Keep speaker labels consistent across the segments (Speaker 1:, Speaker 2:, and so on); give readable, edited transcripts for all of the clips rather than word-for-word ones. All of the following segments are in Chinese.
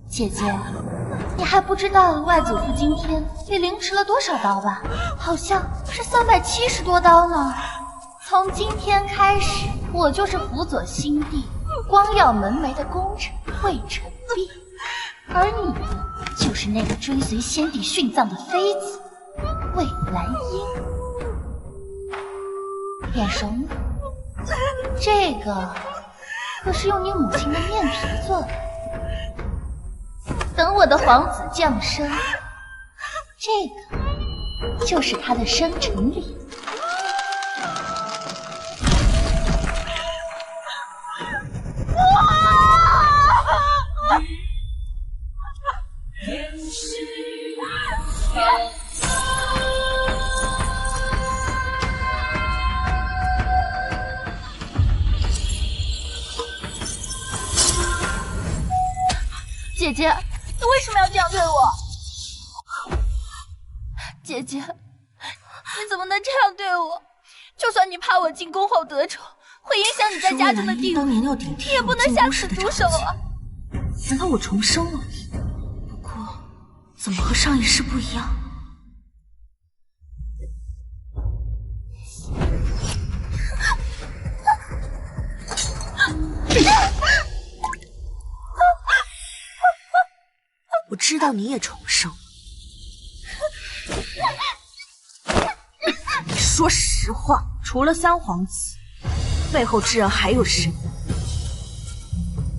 Speaker 1: 姐姐，你还不知道外祖父今天被凌迟了多少刀吧？好像是370多刀呢。从今天开始，我就是辅佐新帝光耀门楣的功臣魏晨璧，而你就是那个追随先帝殉葬的妃子魏兰英。眼熟吗？这个可是用你母亲的面皮做的。等我的皇子降生，这个就是他的生辰礼。姐姐，你为什么要这样对我？姐姐，你怎么能这样对我？就算你怕我进宫后得宠，会影响你在家中的地位，你也不能下此毒手啊！
Speaker 2: 难道我重生了？不过，怎么和上一世不一样？我知道你也重生。说实话，除了三皇子，背后之人还有谁？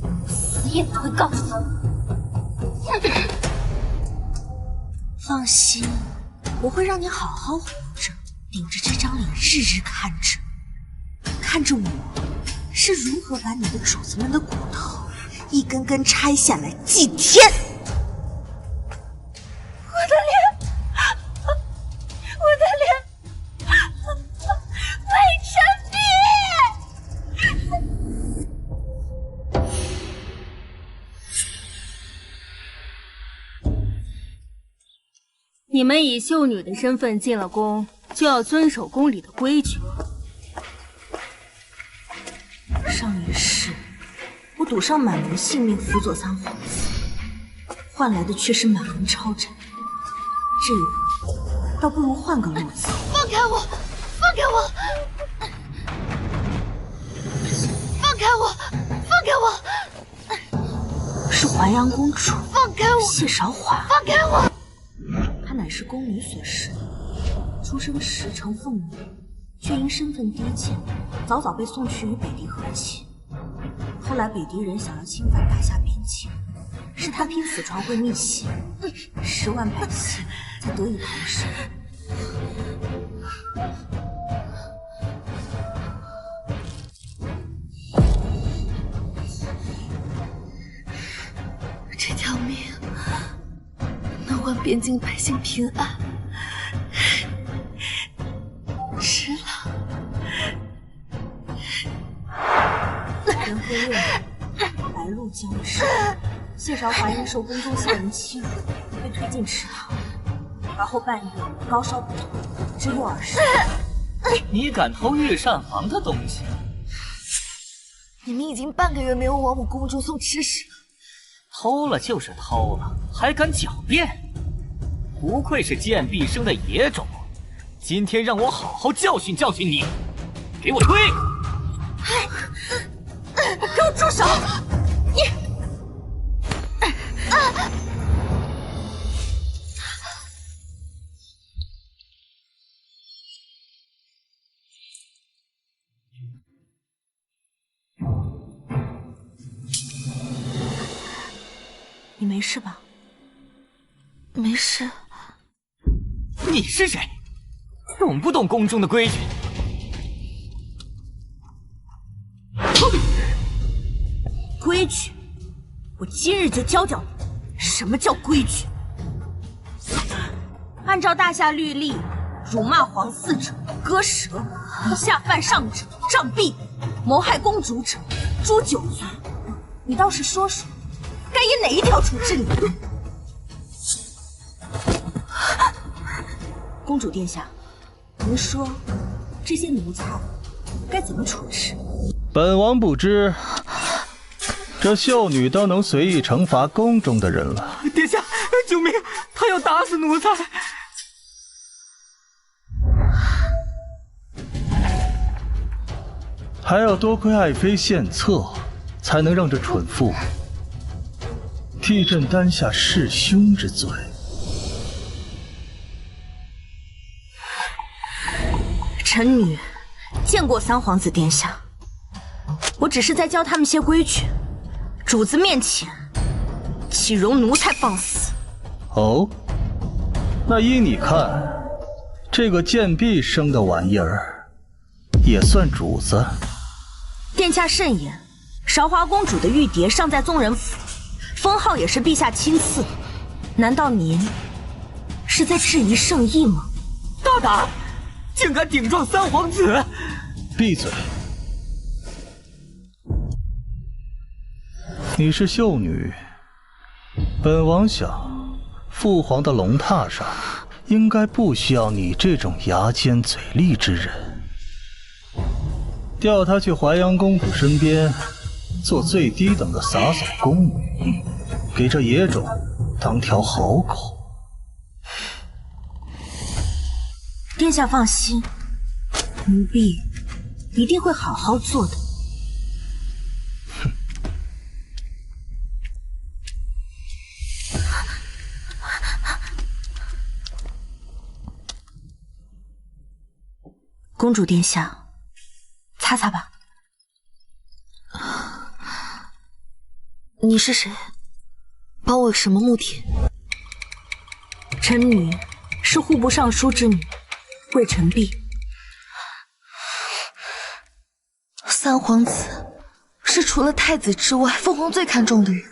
Speaker 1: 我死也不会告诉你。
Speaker 2: 放心，我会让你好好活着，顶着这张脸日日看着我是如何把你的主子们的骨头一根根拆下来祭天。
Speaker 3: 你们以秀女的身份进了宫，就要遵守宫里的规矩。
Speaker 2: 上一世，我赌上满门性命辅佐三皇子，换来的却是满门抄斩。这一回，倒不如换个路子。
Speaker 1: 放开我！放开我！放开我！放开我！
Speaker 2: 是淮阳公主，
Speaker 1: 放开我！
Speaker 2: 谢韶华，
Speaker 1: 放开我！
Speaker 2: 她乃是宫女所生，出生时承凤女，却因身份低贱，早早被送去与北狄和亲。后来北狄人想要侵犯大夏边境，是她拼死传回密信，10万百姓才得以逃生。
Speaker 1: 这条命能换边境百姓平安，值了。
Speaker 2: 元和六年，白露将至，谢韶华因受宫中下人欺辱，被推进池塘，而后半夜高烧不退，只有而逝。
Speaker 4: 你敢偷御膳房的东西？
Speaker 1: 你们已经半个月没有往我宫中送吃食了。
Speaker 4: 偷了就是偷了，还敢狡辩？不愧是贱婢生的野种，今天让我好好教训教训你！给我推！
Speaker 2: 给我住手！你！你没事吧？
Speaker 1: 没事。
Speaker 4: 你是谁？懂不懂宫中的规矩？
Speaker 2: 规矩？我今日就教教你，什么叫规矩。按照大夏律例，辱骂皇嗣者割舌，以下犯上者杖毙，谋害公主者诛9族。你倒是说说，该以哪一条处置你？公主殿下，您说这些奴才该怎么处置？
Speaker 5: 本王不知，这秀女都能随意惩罚宫中的人了。
Speaker 4: 殿下，救命！他要打死奴才！
Speaker 5: 还要多亏爱妃献策，才能让这蠢妇替朕担下弑兄之罪。
Speaker 2: 臣女见过三皇子殿下，我只是在教他们些规矩。主子面前，岂容奴才放肆？
Speaker 5: 哦，那依你看，这个贱婢生的玩意儿，也算主子？
Speaker 2: 殿下慎言，韶华公主的玉蝶尚在宗人府，封号也是陛下亲赐，难道您是在质疑圣意吗？
Speaker 4: 大胆，竟敢顶撞三皇子！
Speaker 5: 闭嘴！你是秀女，本王想，父皇的龙榻上应该不需要你这种牙尖嘴利之人。调她去淮阳公主身边，做最低等的洒扫宫女，给这野种当条好狗。
Speaker 2: 殿下放心，奴婢一定会好好做的。公主殿下，擦擦吧。
Speaker 6: 你是谁？帮我有什么目的？
Speaker 2: 臣女是户部尚书之女，魏晨璧。
Speaker 6: 三皇子是除了太子之外，父皇最看重的人。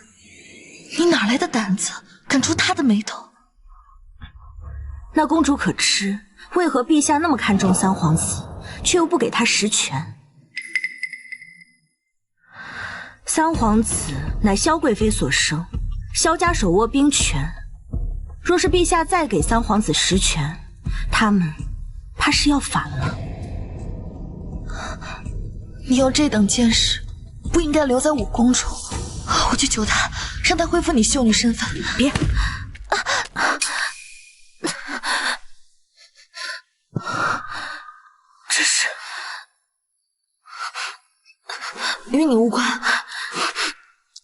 Speaker 6: 你哪来的胆子，敢触他的眉头？
Speaker 2: 那公主可知，为何陛下那么看重三皇子，却又不给他实权？三皇子乃萧贵妃所生，萧家手握兵权，若是陛下再给三皇子实权，他们怕是要反了。
Speaker 6: 你有这等见识，不应该留在我宫中。我去求他，让他恢复你秀女身份。
Speaker 2: 别！
Speaker 6: 这是与你无关。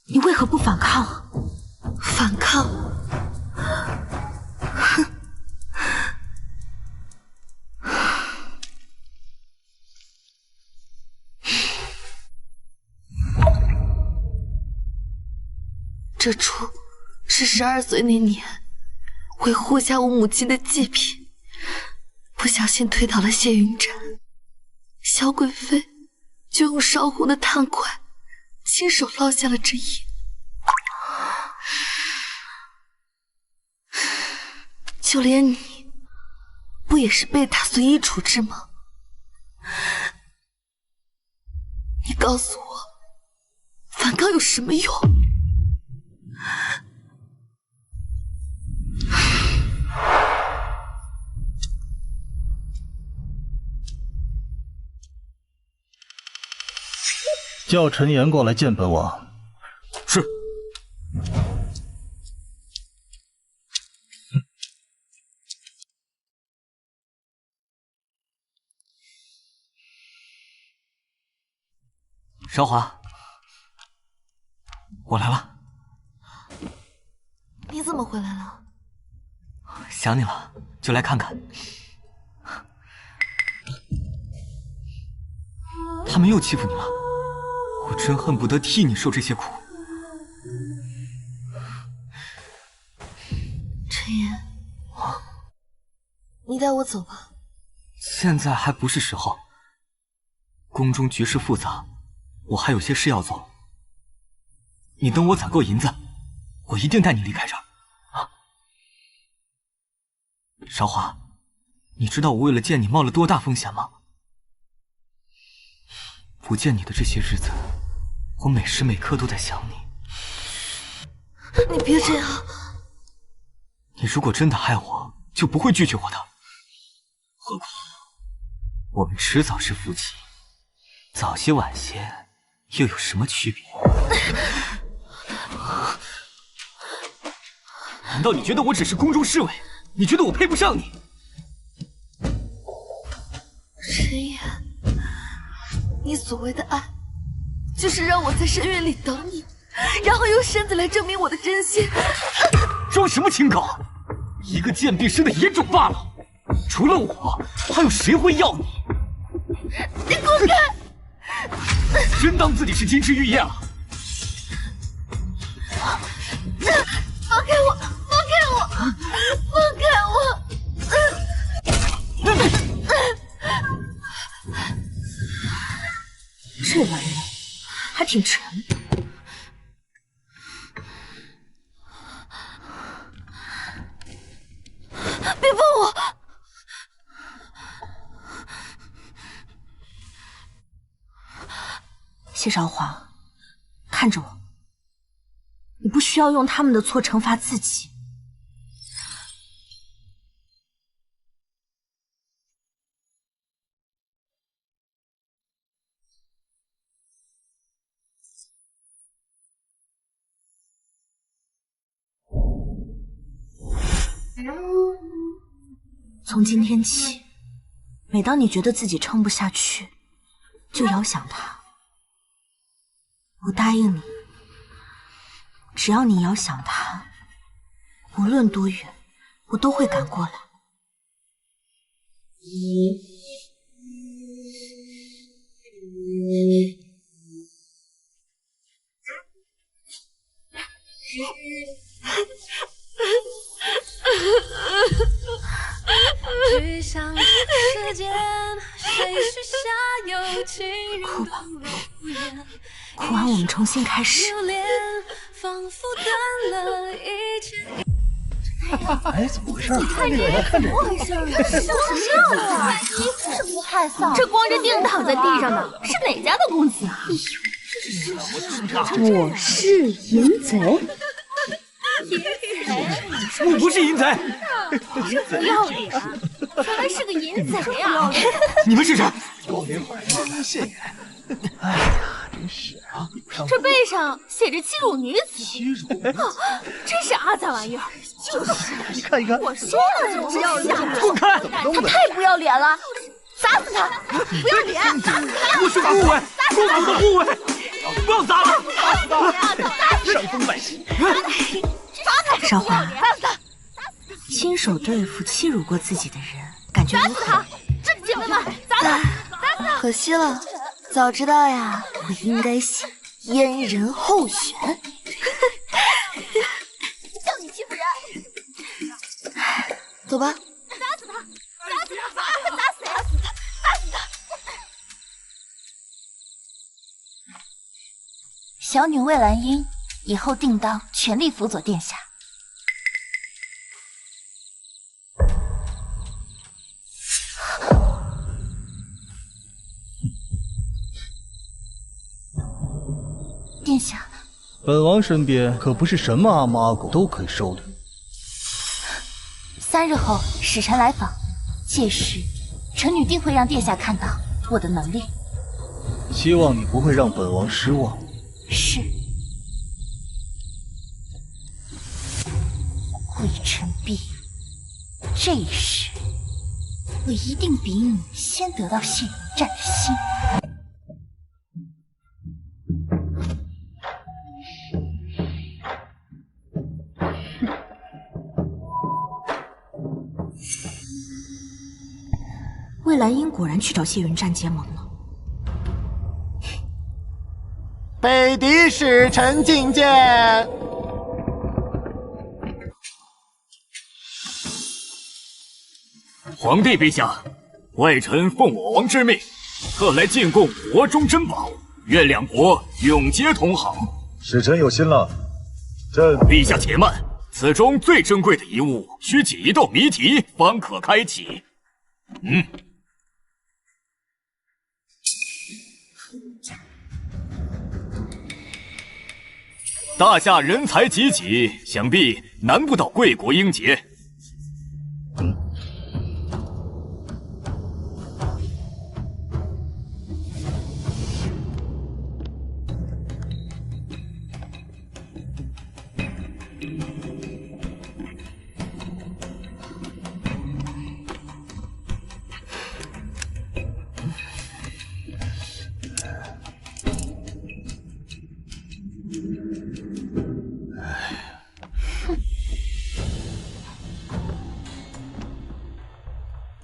Speaker 2: 你为何不反抗？
Speaker 6: 反抗？哼！这出是12岁那年为护下我母亲的祭品，不小心推倒了谢云展，萧贵妃就用烧红的炭块亲手烙下了这印。就连你，不也是被他随意处置吗？你告诉我，反抗有什么用？
Speaker 5: 叫陈岩过来见本王。
Speaker 4: 是。韶华，我来了。
Speaker 6: 你怎么回来了？
Speaker 4: 想你了，就来看看。他们又欺负你了，我真恨不得替你受这些苦。
Speaker 6: 陈岩，你带我走吧。
Speaker 4: 现在还不是时候，宫中局势复杂，我还有些事要做。你等我攒够银子，我一定带你离开这儿。啊，韶华，你知道我为了见你冒了多大风险吗？不见你的这些日子，我每时每刻都在想你。
Speaker 6: 你别这样。
Speaker 4: 你如果真的爱我，就不会拒绝我的。何况我们迟早是夫妻，早些晚些又有什么区别？难道你觉得我只是宫中侍卫？你觉得我配不上你？
Speaker 6: 陈岩，你所谓的爱，就是让我在深渊里等你，然后用身子来证明我的真心。
Speaker 4: 装什么清高？一个贱婢生的野种罢了。除了我，还有谁会要你？
Speaker 6: 你滚开！
Speaker 4: 真当自己是金枝玉叶了？
Speaker 6: 放开我！放开我！放开我！
Speaker 2: 这玩意儿还挺沉。
Speaker 6: 别碰我！
Speaker 2: 谢少华，看着我，你不需要用他们的错惩罚自己。从今天起，每当你觉得自己撑不下去，就遥想他。我答应你，只要你遥想他，无论多远，我都会赶过来。哭吧，哭完我们重新开始。
Speaker 5: 哎，怎么回事？
Speaker 1: 你看这个，怎么回事？什么事啊？一副是不害臊，
Speaker 3: 这光着腚躺在地上的是哪家的公子啊？
Speaker 2: 我是淫贼。
Speaker 4: 我不是淫贼。
Speaker 3: 不要脸，原来是个淫贼啊！
Speaker 4: 你们是谁？
Speaker 5: 哎呀，真是啊！
Speaker 3: 这背上写着欺辱女子，真是阿杂玩意儿！就是，
Speaker 5: 你看一看，
Speaker 3: 我说了就不要脸，
Speaker 4: 滚开！
Speaker 3: 他太不要脸了，砸死他！不要脸，砸死他！
Speaker 4: 我是护卫，公主的护卫，不要砸了！
Speaker 5: 伤风败俗。
Speaker 2: 少华，亲手对付欺辱过自己的人，感觉如何？
Speaker 3: 这姐妹们，砸他！砸他！
Speaker 6: 可惜了，早知道呀，我应该写阉人候选。
Speaker 1: 叫你欺负人！
Speaker 6: 走吧。
Speaker 1: 打死他！打死他！打死他！打死他！打死他！小女魏兰英，以后定当全力辅佐殿下。殿下，
Speaker 5: 本王身边可不是什么阿猫阿狗都可以收留。
Speaker 1: 3日后使臣来访，届时臣女定会让殿下看到我的能力。
Speaker 5: 希望你不会让本王失望。
Speaker 1: 是。魏晨璧，这一世我一定比你先得到谢云战的心。
Speaker 2: 魏兰英果然去找谢云战结盟了。
Speaker 7: 北狄使臣觐见。
Speaker 4: 皇帝陛下，外臣奉我王之命，特来进贡国中珍宝，愿两国永结同好。
Speaker 8: 使臣有心了。
Speaker 4: 陛下且慢，此中最珍贵的一物，需解一道谜题方可开启。大夏人才济济，想必难不倒贵国英杰。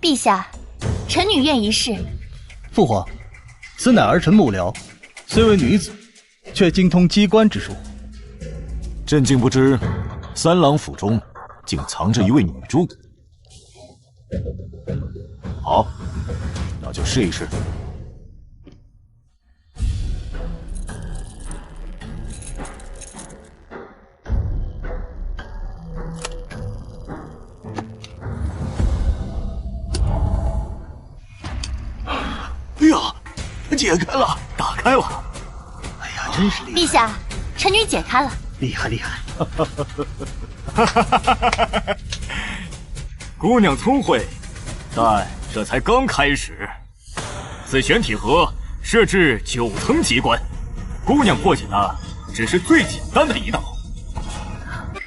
Speaker 1: 陛下，臣女愿一试。
Speaker 5: 父皇，此乃儿臣幕僚，虽为女子，却精通机关之术。
Speaker 8: 朕竟不知，三郎府中竟藏着一位女主。好，那就试一试。
Speaker 4: 哎呀，解开了，打开了！
Speaker 5: 哎呀，真是厉害！
Speaker 1: 陛下，臣女解开了。
Speaker 5: 厉害厉害！
Speaker 4: 姑娘聪慧，但这才刚开始。此玄体盒设置9层机关，姑娘破解的只是最简单的一道。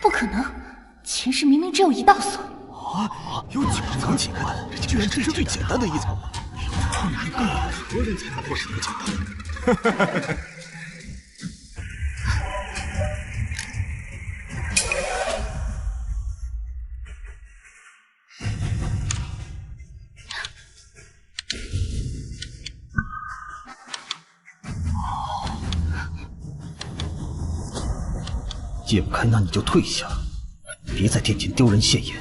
Speaker 1: 不可能，前世明明只有一道锁。
Speaker 4: 啊，有9层机关，这居然只是最简单的一层。何人才能破这么简单？
Speaker 5: 解不开，那你就退下，别在殿前丢人现眼。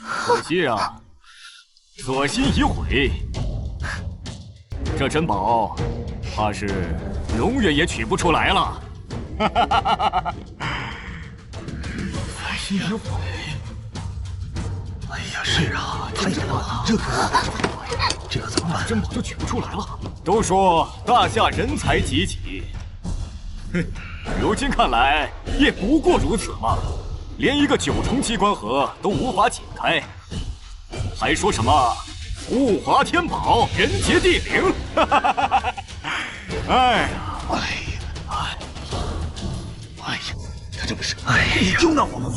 Speaker 4: 可惜啊，锁心已毁，这珍宝怕是永远也取不出来了。锁心已毁。
Speaker 5: 哎呀，是啊，太难了，这可怎么办？
Speaker 4: 珍宝就取不出来了。都说大夏人才济济，哼，如今看来也不过如此嘛。连一个9重机关盒都无法解开，还说什么物华天宝，人杰地灵？哎呀，
Speaker 8: 哎呀，他这不是你刁难我吗？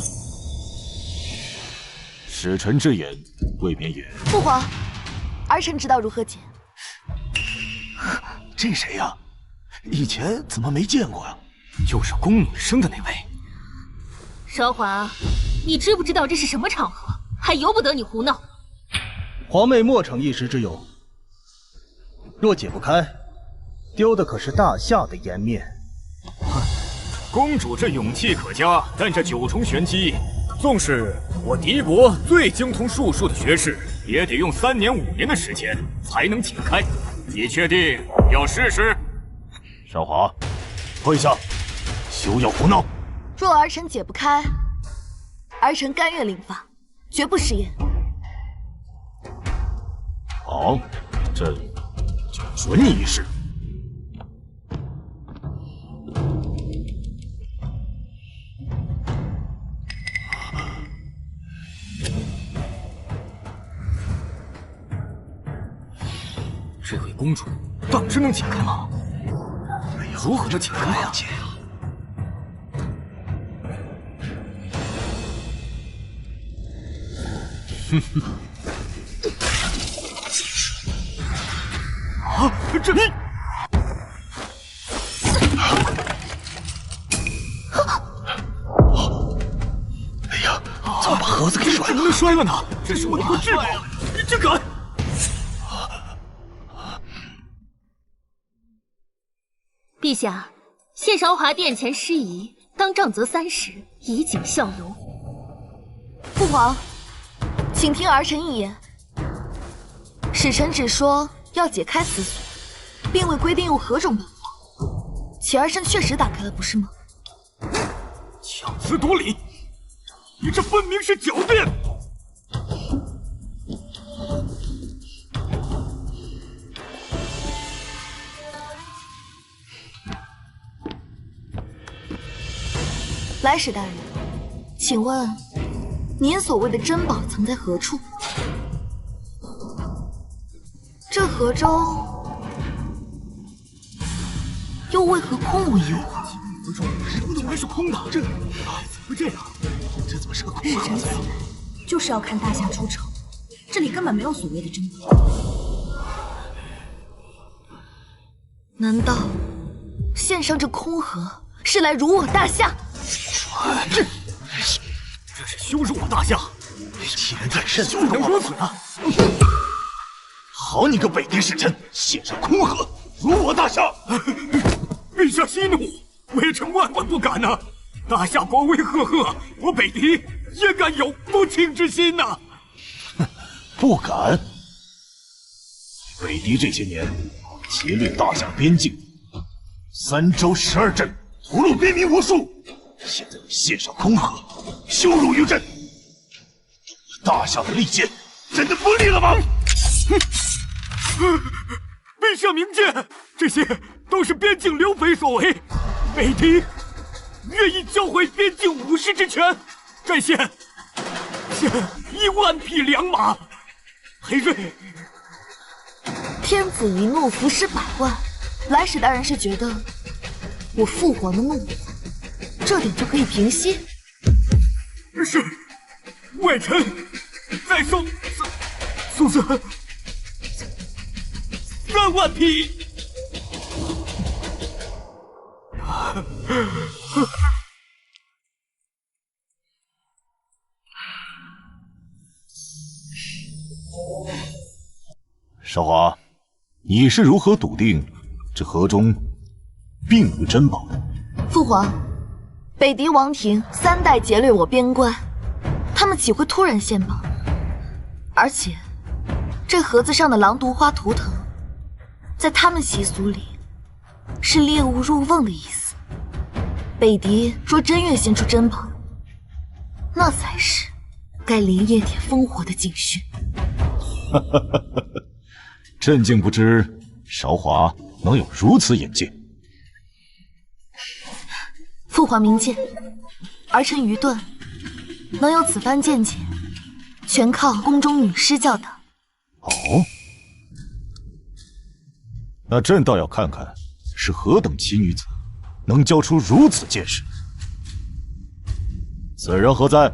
Speaker 8: 使臣之言，未免也。
Speaker 6: 父皇，儿臣知道如何解。
Speaker 8: 这谁呀？以前怎么没见过呀？
Speaker 4: 就是宫女生的那位。
Speaker 3: 韶华，你知不知道这是什么场合？还由不得你胡闹。
Speaker 5: 皇妹莫逞一时之勇，若解不开，丢的可是大夏的颜面。
Speaker 4: 哼，公主这勇气可嘉，但这9重玄机，纵是我敌国最精通术数的学士，也得用3年5年的时间才能解开。你确定要试试？
Speaker 8: 少华，退下，休要胡闹。
Speaker 6: 若儿臣解不开，儿臣甘愿领罚，绝不食言。
Speaker 8: 好，朕就准你一试。
Speaker 4: 这位公主当真能解开吗？如何解开呀？哼哼！啊，这你！
Speaker 5: 哎呀，怎么把盒子给摔了？
Speaker 4: 怎么能摔了呢？这是我的一块至宝，你竟敢！
Speaker 3: 陛下，谢韶华殿前失仪，当杖责30，以儆效尤。
Speaker 6: 父皇，请听儿臣一言。使臣只说要解开此锁，并未规定用何种办法。且儿臣确实打开了，不是吗？
Speaker 4: 强词夺理，你这分明是狡辩！
Speaker 6: 来使大人，请问您所谓的珍宝藏在何处？这河中又为何空无一物？
Speaker 4: 怎么会是空的？怎么会这样？这怎么是个空盒子呀？
Speaker 2: 就是要看大夏出城，这里根本没有所谓的珍宝。
Speaker 6: 难道献上这空盒是来辱我大夏？
Speaker 4: 这是羞辱我大夏！欺人太甚，羞辱如此呢？
Speaker 8: 好你个北狄使臣，献上空盒，辱我大夏！
Speaker 4: 陛下息怒，微臣万万不敢呐！大夏国威赫赫，我北狄也敢有不敬之心呐！
Speaker 8: 不敢！北狄这些年劫掠大夏边境，3州12镇，屠戮边民无数。现在你献上空盒，羞辱于朕，大夏的利剑真的不利了吗？
Speaker 4: 陛下明鉴，这些都是边境流匪所为。北狄愿意交回边境武士之权，朕献1万匹良马。裴瑞，
Speaker 6: 天子一怒伏尸100万，来使大人是觉得我父皇的怒这点就可以平息？
Speaker 4: 是，外臣再送3万匹。
Speaker 8: 少华，你是如何笃定这河中并无珍宝的？
Speaker 6: 父皇，北狄王庭3代劫掠我边关，他们岂会突然献宝？而且，这盒子上的狼毒花图腾，在他们习俗里是猎物入瓮的意思。北狄若真愿献出珍宝，那才是该连夜点烽火的警讯。
Speaker 8: 朕竟不知韶华能有如此眼界。
Speaker 6: 父皇明鉴，儿臣愚钝，能有此番见解，全靠宫中女师教导。
Speaker 8: 哦，那朕倒要看看是何等奇女子，能教出如此见识。此人何在？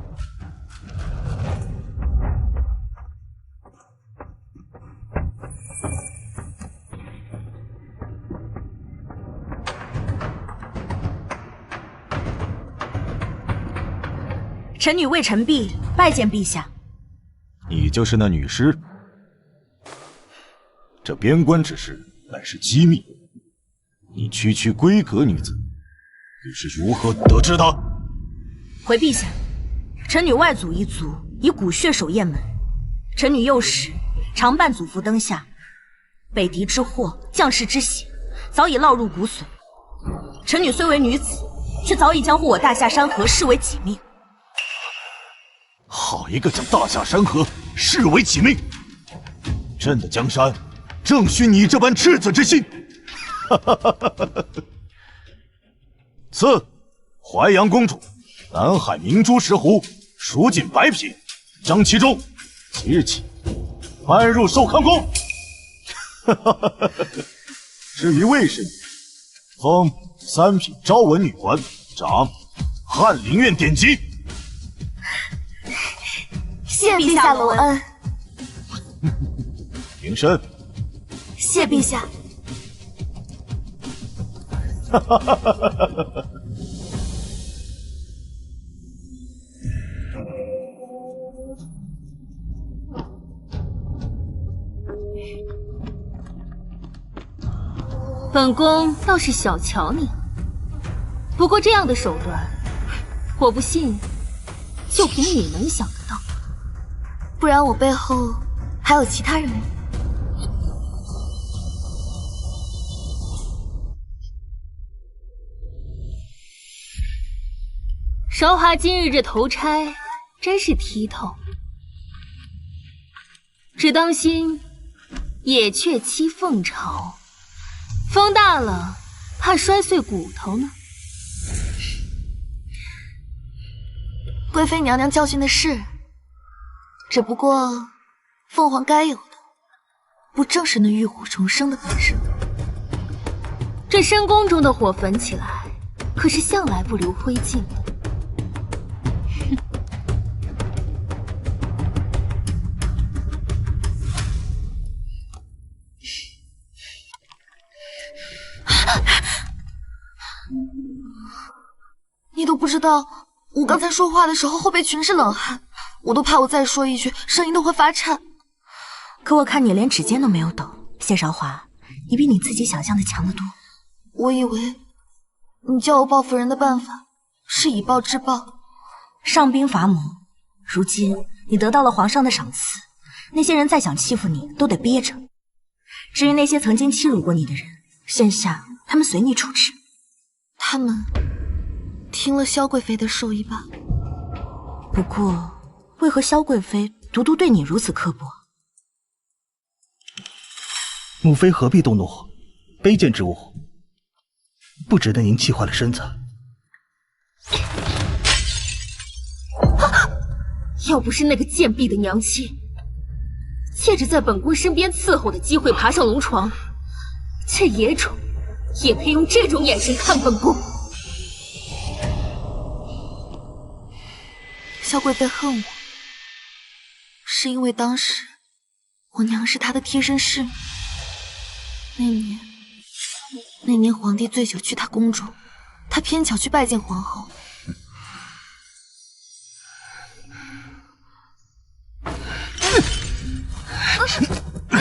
Speaker 2: 臣女魏晨璧拜见陛下。
Speaker 8: 你就是那女尸？这边关之事乃是机密，你区区闺阁女子，你是如何得知的？
Speaker 2: 回陛下，臣女外祖一族以骨血守雁门，臣女幼时常伴祖父灯下，北狄之祸，将士之血，早已烙入骨髓。臣女虽为女子，却早已将护我大夏山河视为己命。
Speaker 8: 好一个将大夏山河视为己命！朕的江山正需你这般赤子之心。赐淮阳公主南海明珠石斛，蜀锦100匹，张其中即日起搬入寿康宫。至于魏氏女，封3品昭文女官，掌翰林院典籍。
Speaker 6: 谢陛下隆恩。
Speaker 8: 平身。
Speaker 6: 谢陛下。
Speaker 3: 本宫倒是小瞧你，不过这样的手段，我不信，就凭你能想得到。
Speaker 6: 不然我背后还有其他人吗？
Speaker 3: 韶华今日这头钗真是剔透，只当心野雀栖凤巢，风大了怕摔碎骨头呢。
Speaker 6: 贵妃娘娘教训的是，只不过凤凰该有的，不正是那浴火重生的本事？
Speaker 3: 这深宫中的火焚起来，可是向来不留灰烬的。
Speaker 6: 你都不知道，我刚才说话的时候后背全是冷汗，我都怕我再说一句，声音都会发颤。
Speaker 2: 可我看你连指尖都没有抖，谢韶华，你比你自己想象的强得多。
Speaker 6: 我以为你叫我报复人的办法是以暴制暴，
Speaker 2: 上兵伐谋。如今你得到了皇上的赏赐，那些人再想欺负你都得憋着。至于那些曾经欺辱过你的人，现下他们随你处置。
Speaker 6: 他们听了萧贵妃的授意吧？
Speaker 2: 不过，为何萧贵妃独独对你如此刻薄？
Speaker 5: 母妃何必动怒？卑贱之物，不值得您气坏了身子。
Speaker 3: 要不是那个贱婢的娘亲，借着在本宫身边伺候的机会爬上龙床，这野种也配用这种眼神看本宫。
Speaker 6: 萧贵妃恨我，是因为当时我娘是她的贴身侍女。那年皇帝醉酒去她宫中，她偏巧去拜见皇后。不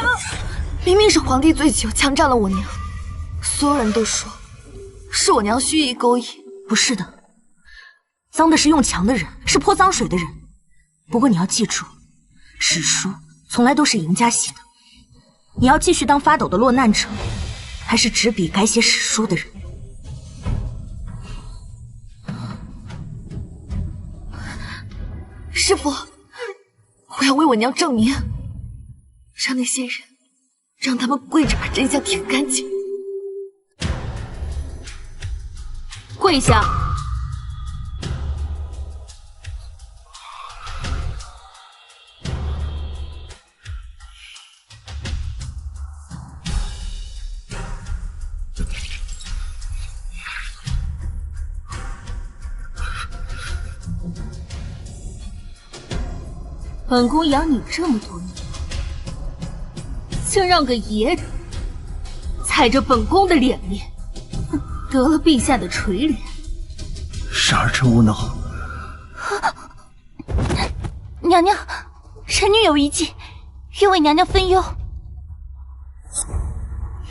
Speaker 6: 要！明明是皇帝醉酒强占了我娘，所有人都说是我娘蓄意勾引。
Speaker 2: 不是的，脏的是用强的人，是泼脏水的人。不过你要记住，史书从来都是赢家写的。你要继续当发抖的落难者，还是执笔改写史书的人？
Speaker 6: 师父，我要为我娘证明，让那些人，让他们跪着把真相舔干净。
Speaker 3: 跪下！本宫养你这么多年，竟让个野种踩着本宫的脸面，得了陛下的垂怜。
Speaker 5: 是儿臣无能。
Speaker 1: 娘娘，臣女有一计，愿为娘娘分忧。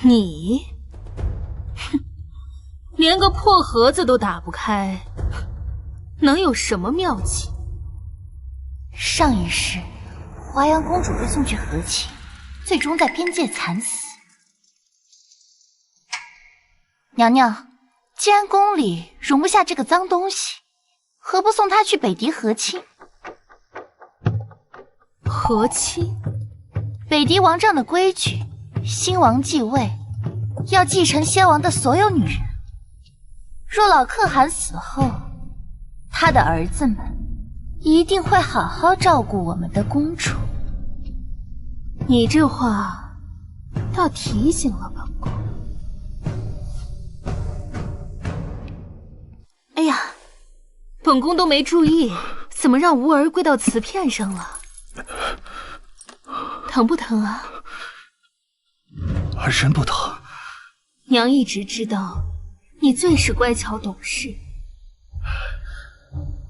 Speaker 3: 你，哼，连个破盒子都打不开，能有什么妙计？
Speaker 1: 上一世，华阳公主被送去和亲，最终在边界惨死。娘娘，既然宫里容不下这个脏东西，何不送她去北狄和亲？
Speaker 3: 和亲？
Speaker 1: 北狄王政的规矩，新王继位，要继承先王的所有女人。若老可汗死后，他的儿子们一定会好好照顾我们的公主。
Speaker 3: 你这话倒提醒了本宫。哎呀，本宫都没注意，怎么让吾儿跪到瓷片上了？疼不疼啊？
Speaker 5: 儿臣不疼。
Speaker 3: 娘一直知道你最是乖巧懂事。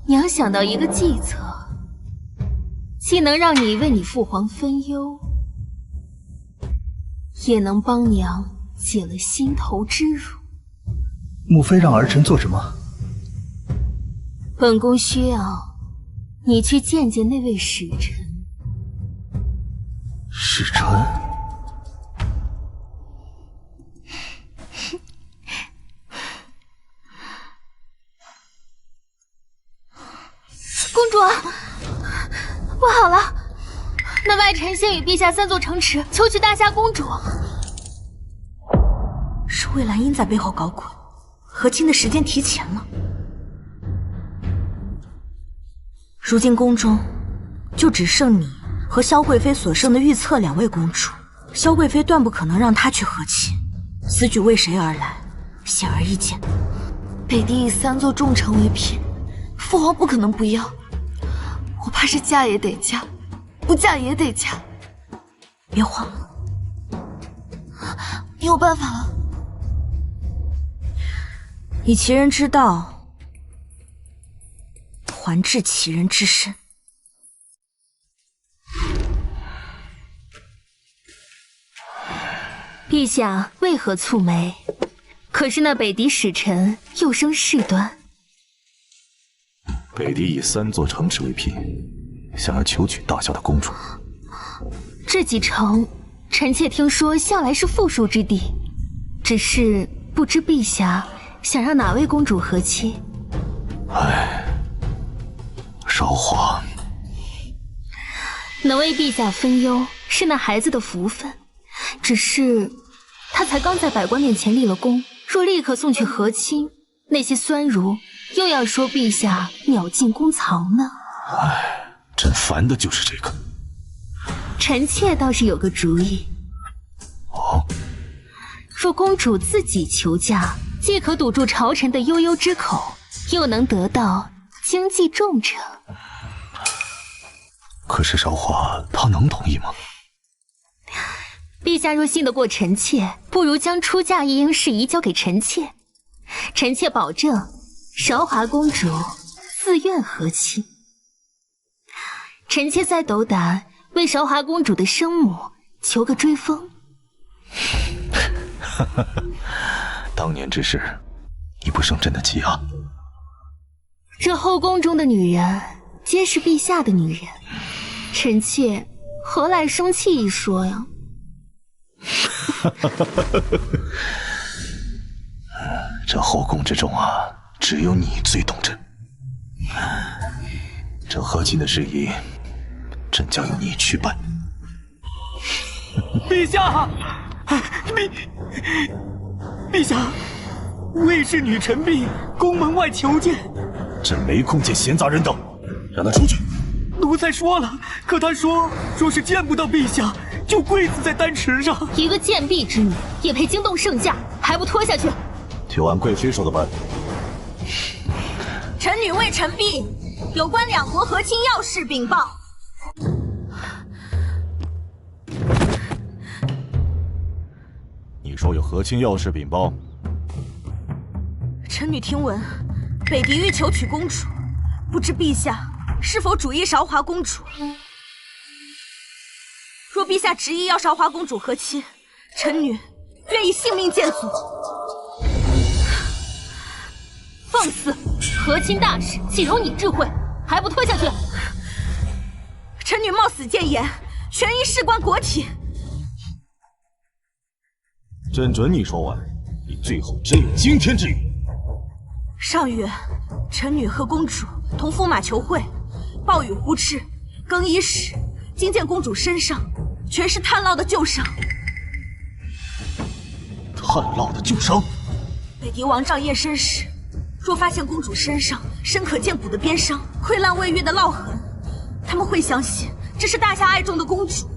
Speaker 3: 娘想到一个计策，既能让你为你父皇分忧，也能帮娘解了心头之辱。
Speaker 5: 母妃让儿臣做什么？
Speaker 3: 本宫需要你去见见那位使臣。
Speaker 5: 使臣？
Speaker 1: 公主，不好了！那外臣先与陛下3座城池，求娶大夏公主。
Speaker 2: 是魏兰英在背后搞鬼，和亲的时间提前了。如今宫中就只剩你和萧贵妃所生的御侧2位公主。萧贵妃断不可能让她去和亲，此举为谁而来，显而易见。
Speaker 6: 北狄以3座重臣为聘，父皇不可能不要。我怕是嫁也得嫁，不嫁也得嫁。
Speaker 2: 别慌，
Speaker 6: 你有办法了。
Speaker 2: 以其人之道，还治其人之身。
Speaker 3: 陛下为何蹙眉？可是那北狄使臣又生事端。
Speaker 8: 北狄以3座城池为聘，想要求娶大小的公主。
Speaker 3: 这几城，臣妾听说向来是富庶之地，只是不知陛下想让哪位公主和亲。
Speaker 8: 唉，韶华
Speaker 3: 能为陛下分忧，是那孩子的福分。只是他才刚在百官面前立了功，若立刻送去和亲，那些酸儒又要说陛下鸟尽弓藏呢。
Speaker 8: 唉，朕烦的就是这个。
Speaker 3: 臣妾倒是有个主意。
Speaker 8: 哦，
Speaker 3: 若公主自己求嫁，既可堵住朝臣的悠悠之口，又能得到经济重惩。
Speaker 8: 可是韶华她能同意吗？
Speaker 3: 陛下若信得过臣妾，不如将出嫁一应事宜交给臣妾。臣妾保证，韶华公主自愿和亲。臣妾再斗胆为韶华公主的生母求个追封。
Speaker 8: 当年之事，你不胜朕的气啊！
Speaker 3: 这后宫中的女人，皆是陛下的女人，臣妾何来生气一说呀？
Speaker 8: 这后宫之中啊，只有你最懂朕。这和亲的事宜，朕将由你去办。
Speaker 4: 陛下，陛下，魏氏女臣婢宫门外求见。
Speaker 8: 朕没空见闲杂人等，让他出去。
Speaker 4: 奴才说了，可他说，若是见不到陛下，就跪死在丹池上。
Speaker 3: 一个贱婢之女，也配惊动圣驾，还不拖下去？
Speaker 8: 就按贵妃说的办。
Speaker 2: 臣女为臣婢，有关2国和亲要事禀报。
Speaker 8: 你说有和亲要事禀报？
Speaker 2: 臣女听闻，北狄欲求娶公主，不知陛下是否主意韶华公主？若陛下执意要韶华公主和亲，臣女愿以性命见阻。
Speaker 3: 放肆！和亲大事，岂容你智慧？还不拖下去？
Speaker 2: 臣女冒死谏言，全因事关国体。
Speaker 8: 朕准你说完，你最后真有惊天之语。
Speaker 2: 上月，臣女和公主同驸马求会，暴雨忽至，更衣时惊见公主身上全是炭烙的旧伤。
Speaker 8: 炭烙的旧伤？
Speaker 2: 北狄王帐验身时，若发现公主身上深可见骨的鞭伤、溃烂未愈的烙痕，他们会相信这是大夏爱中的公主，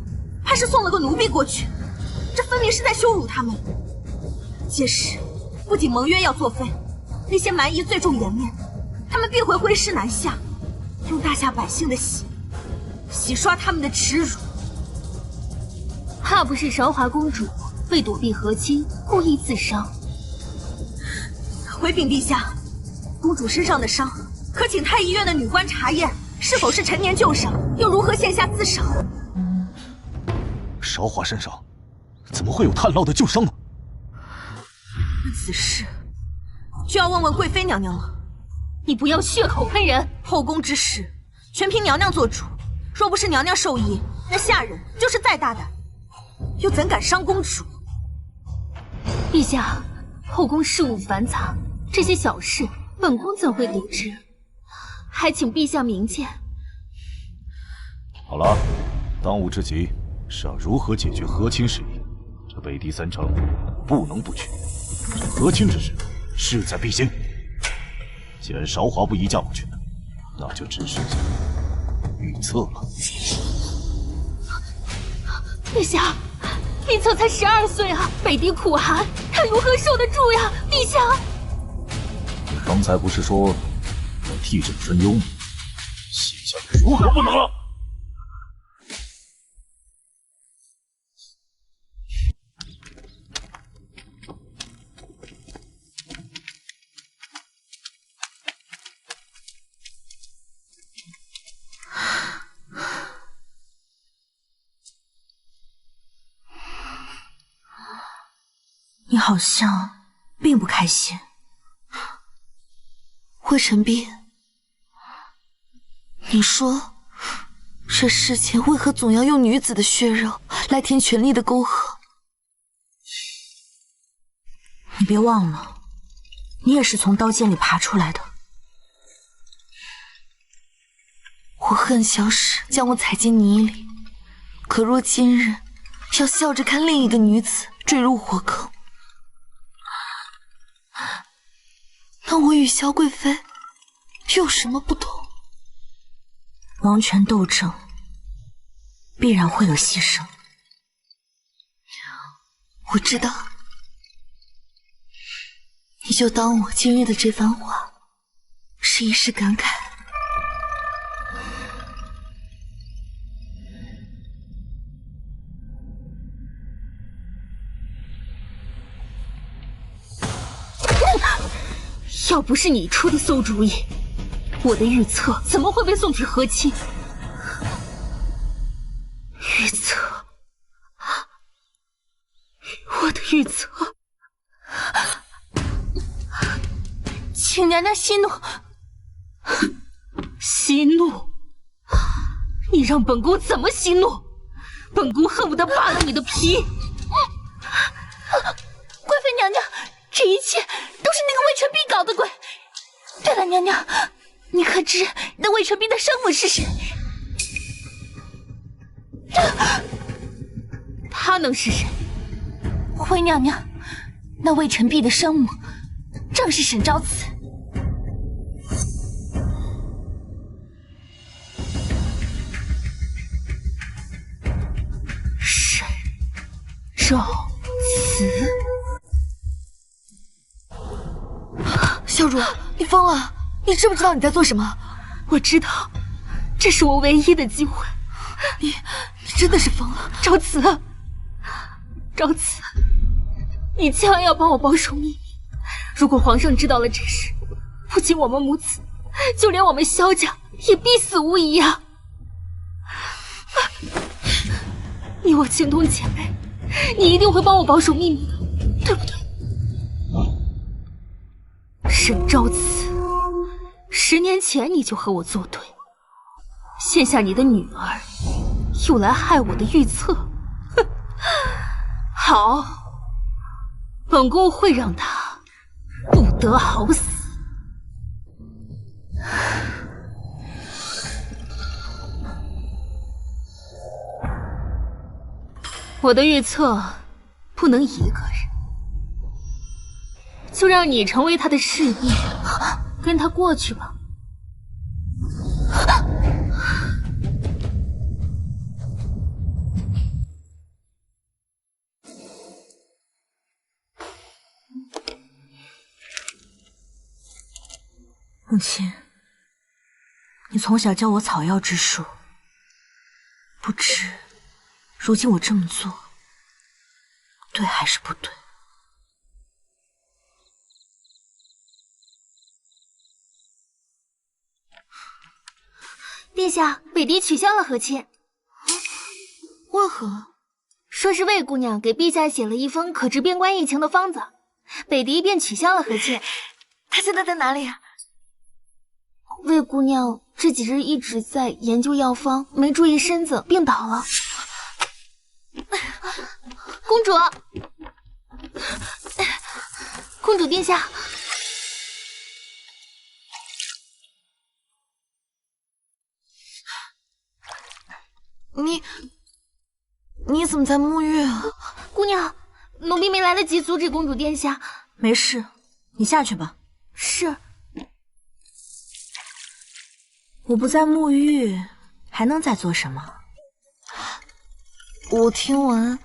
Speaker 2: 怕是送了个奴婢过去。这分明是在羞辱他们。届时，不仅盟约要作废，那些蛮夷罪重颜面，他们必会挥师南下，用大夏百姓的血洗刷他们的耻辱。
Speaker 3: 怕不是韶华公主为躲避和亲，故意自伤。
Speaker 2: 回禀陛下，公主身上的伤，可请太医院的女官查验，是否是陈年旧伤，又如何现下自伤？
Speaker 8: 韶华身上怎么会有炭烙的旧伤呢？
Speaker 2: 此事就要问问贵妃娘娘了。
Speaker 3: 你不要血口喷人！
Speaker 2: 后宫之事，全凭娘娘做主。若不是娘娘授意，那下人就是再大胆，又怎敢伤公主？
Speaker 3: 陛下，后宫事务繁杂，这些小事本宫怎会得知？还请陛下明鉴。
Speaker 8: 好了，当务之急是要如何解决和亲事宜。这北狄3城不能不去，这和亲之事势在必行。既然韶华不宜嫁过去，那就只剩下预测了。
Speaker 3: 陛下，李策才12岁啊，北狄苦寒，他如何受得住呀？陛下，
Speaker 8: 刚才不是说要替朕分忧吗？现下如何不能了？
Speaker 2: 你好像并不开心。
Speaker 6: 魏晨璧，你说这世间为何总要用女子的血肉来填权力的沟壑？
Speaker 2: 你别忘了，你也是从刀剑里爬出来的。
Speaker 6: 我恨小史将我踩进泥里，可若今日要笑着看另一个女子坠入火坑，那我与萧贵妃有什么不同？
Speaker 2: 王权斗争必然会有牺牲。
Speaker 6: 我知道，你就当我今日的这番话是一时感慨。
Speaker 3: 要不是你出的馊主意，我的预测怎么会被送去和亲？预测，我的预测，
Speaker 1: 请娘娘息怒。
Speaker 3: 息怒？你让本宫怎么息怒？本宫恨不得扒了你的皮！
Speaker 1: 贵妃娘娘，这一切都是那个魏晨璧搞的鬼。对了，娘娘，你可知那魏晨璧的生母是谁？
Speaker 3: 他能是谁？
Speaker 1: 回娘娘，那魏晨璧的生母正是沈昭慈。
Speaker 3: 沈昭慈。
Speaker 6: 小茹，你疯了！你知不知道你在做什么？
Speaker 3: 我知道，这是我唯一的机会。
Speaker 6: 你真的是疯了！
Speaker 3: 昭慈，昭慈，你千万要帮我保守秘密。如果皇上知道了这事，不仅我们母子，就连我们萧家也必死无疑啊！你我情同姐妹，你一定会帮我保守秘密的，对不对？沈昭慈，10年前你就和我作对，现下你的女儿又来害我的预测，哼！好，本宫会让她不得好死。我的预测不能一个人，就让你成为他的侍婢，跟他过去吧。
Speaker 2: 母亲，你从小教我草药之术，不知如今我这么做，对还是不对？
Speaker 3: 陛下，北狄取消了和亲。
Speaker 6: 为何？
Speaker 3: 说是魏姑娘给陛下写了一封可治边关疫情的方子，北狄便取消了和亲。
Speaker 6: 她现在在哪里啊？
Speaker 3: 魏姑娘这几日一直在研究药方，没注意身子，病倒了。公主，公主殿下。
Speaker 6: 你怎么在沐浴啊？
Speaker 3: 姑娘，奴婢没来得及阻止公主殿下。
Speaker 2: 没事，你下去吧。
Speaker 3: 是。
Speaker 2: 我不在沐浴，还能再做什么？
Speaker 6: 我听闻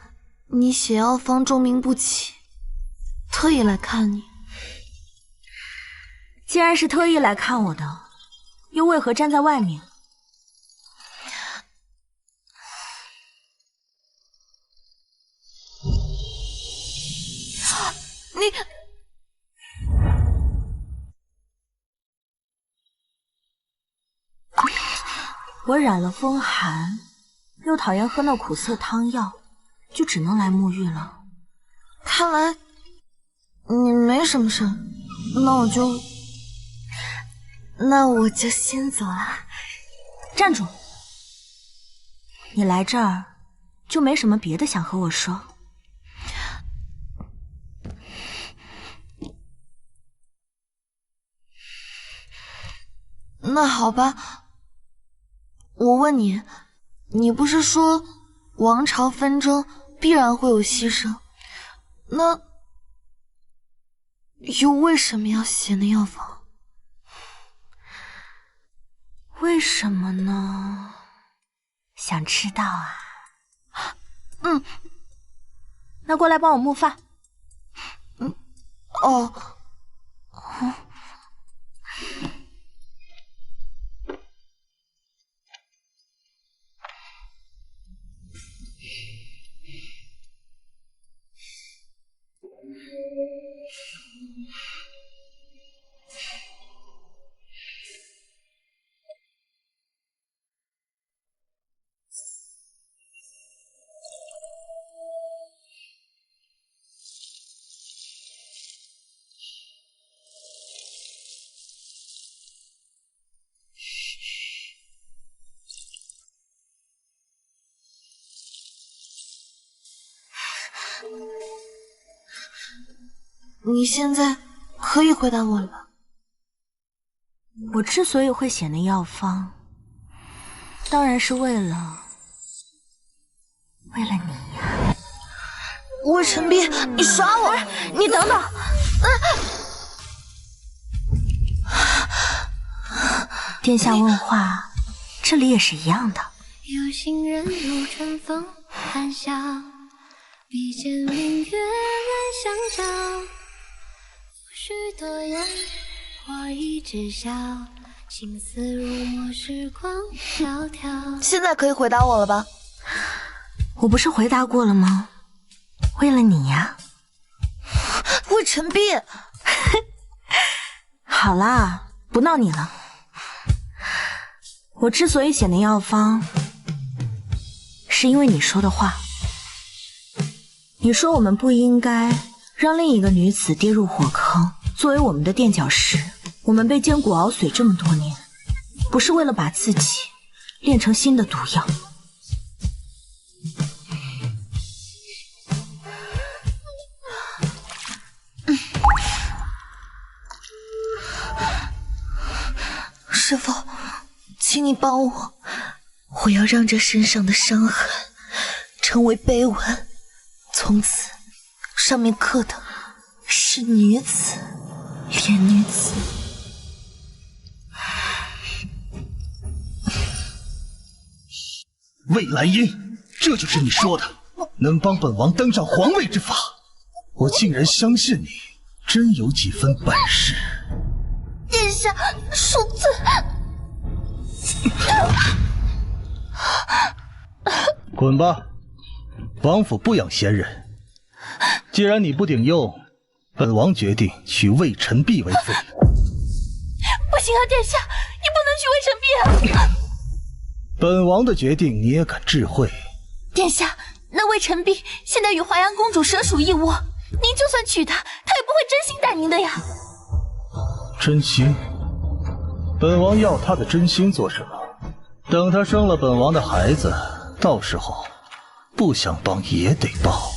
Speaker 6: 你血药方重名不起，特意来看你。
Speaker 2: 既然是特意来看我的，又为何站在外面？
Speaker 6: 你
Speaker 2: 我染了风寒，又讨厌喝那苦涩汤药，就只能来沐浴了。
Speaker 6: 看来你没什么事，那我就先走了。
Speaker 2: 站住！你来这儿就没什么别的想和我说？
Speaker 6: 那好吧，我问你，你不是说王朝纷争必然会有牺牲，那又为什么要写那药方？
Speaker 2: 为什么呢？想知道啊？
Speaker 6: 嗯，
Speaker 2: 那过来帮我木发。
Speaker 6: 哦。你现在可以回答我了吧？
Speaker 2: 我之所以会写那药方，当然是为了你呀。
Speaker 6: 魏晨璧，你耍我！
Speaker 2: 你等等！殿下问话，这里也是一样的。
Speaker 9: 有心人如春风含笑，笔尖明月来相照。许多言，我一直笑，情丝如墨，时光迢迢。
Speaker 6: 现在可以回答我了吧？
Speaker 2: 我不是回答过了吗？为了你呀。
Speaker 6: 魏晨璧，
Speaker 2: 好啦，不闹你了。我之所以写那药方，是因为你说的话。你说我们不应该让另一个女子跌入火坑，作为我们的垫脚石。我们被煎骨熬髓这么多年，不是为了把自己炼成新的毒药。
Speaker 6: 师父，请你帮我，我要让这身上的伤痕成为碑文，从此上面刻的是女子，炼女子。
Speaker 5: 魏兰英，这就是你说的能帮本王登上皇位之法，我竟然相信你真有几分本事。
Speaker 6: 殿下恕罪。
Speaker 5: 滚吧，王府不养闲人。既然你不顶用，本王决定娶魏晨璧为妃。
Speaker 1: 不行啊，殿下，你不能娶魏晨璧啊！
Speaker 5: 本王的决定你也敢智慧？
Speaker 1: 殿下，那魏晨璧现在与淮阳公主蛇鼠一窝，您就算娶她，她也不会真心待您的呀。
Speaker 5: 真心？本王要她的真心做什么？等她生了本王的孩子，到时候不想帮也得报。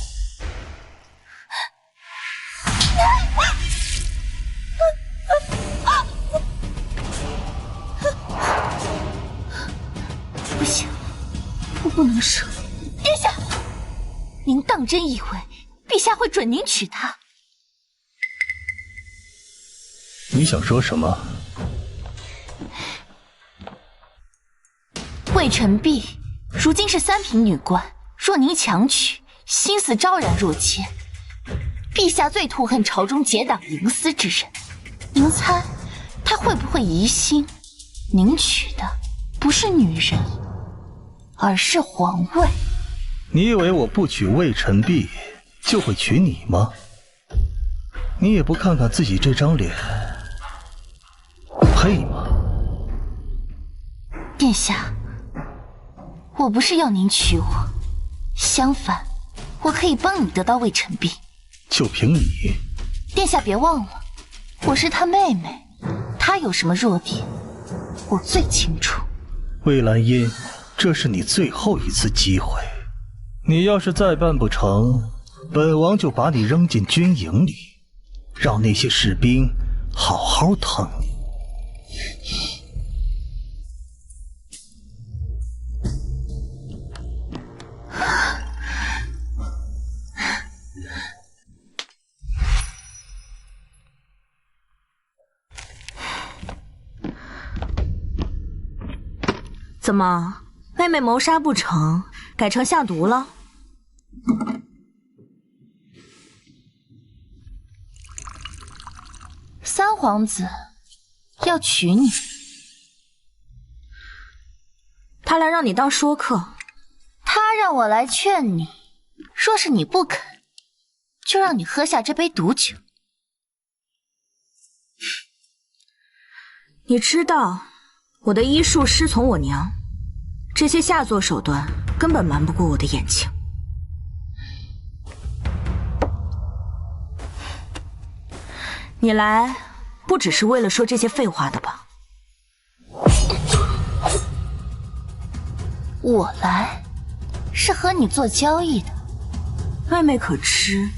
Speaker 1: 不行，我不能生。殿下，您当真以为陛下会准您娶她？
Speaker 5: 你想说什么？
Speaker 1: 魏晨璧如今是3品女官，若您强娶，心思昭然若揭。陛下最痛恨朝中结党营私之人，您猜他会不会疑心您娶的不是女人，而是皇位？
Speaker 5: 你以为我不娶魏晨璧就会娶你吗？你也不看看自己这张脸，配吗？
Speaker 1: 殿下，我不是要您娶我，相反，我可以帮你得到魏晨璧。
Speaker 5: 就凭你？
Speaker 1: 殿下别忘了，我是她妹妹，她有什么弱点，我最清楚。
Speaker 5: 魏兰英，这是你最后一次机会，你要是再办不成，本王就把你扔进军营里，让那些士兵好好疼你。
Speaker 2: 怎么，妹妹谋杀不成，改成下毒了？
Speaker 1: 三皇子要娶你，
Speaker 2: 他来让你当说客。
Speaker 1: 他让我来劝你，若是你不肯，就让你喝下这杯毒酒。
Speaker 2: 你知道我的医术师从我娘，这些下作手段根本瞒不过我的眼睛。你来不只是为了说这些废话的吧？
Speaker 1: 我来是和你做交易的。
Speaker 2: 妹妹可知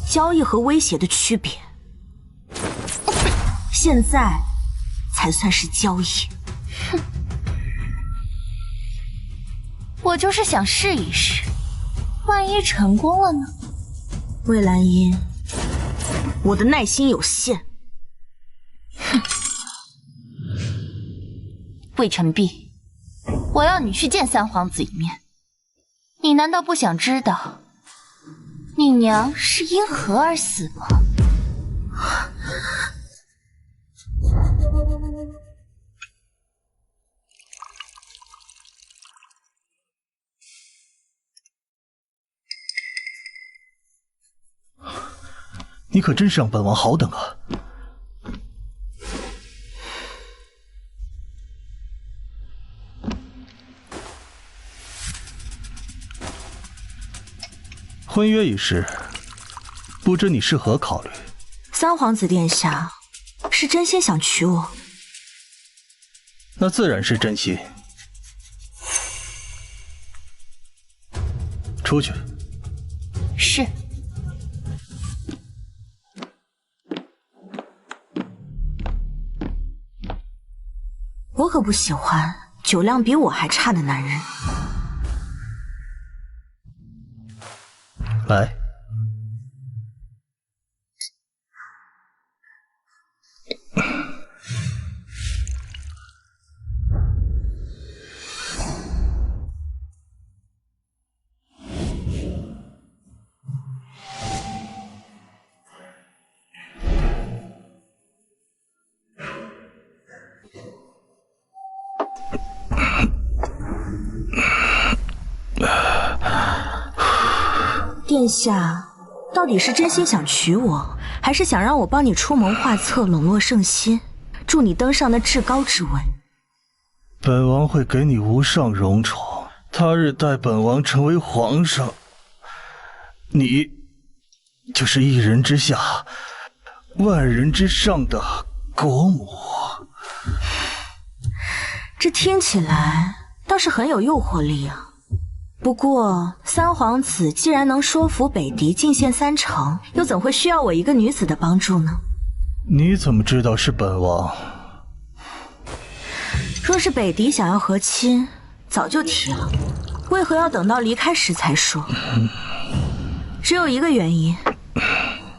Speaker 2: 交易和威胁的区别？现在才算是交易。
Speaker 1: 哼，我就是想试一试，万一成功了呢？
Speaker 2: 魏兰英，我的耐心有限。
Speaker 1: 哼，魏晨璧，我要你去见三皇子一面。你难道不想知道你娘是因何而死吗？
Speaker 5: 你可真是让本王好等啊！婚约一事，不知你是何考虑？
Speaker 2: 三皇子殿下是真心想娶我，
Speaker 5: 那自然是真心。出去。
Speaker 1: 是。
Speaker 2: 我可不喜欢酒量比我还差的男人。
Speaker 5: 来。
Speaker 2: 殿下到底是真心想娶我，还是想让我帮你出谋划策，笼络圣心，助你登上那至高之位？
Speaker 5: 本王会给你无上荣宠，他日待本王成为皇上，你就是一人之下，万人之上的国母。
Speaker 2: 这听起来倒是很有诱惑力啊。不过三皇子既然能说服北狄进献3城，又怎会需要我一个女子的帮助呢？
Speaker 5: 你怎么知道是本王？
Speaker 2: 若是北狄想要和亲，早就提了，为何要等到离开时才说？只有一个原因，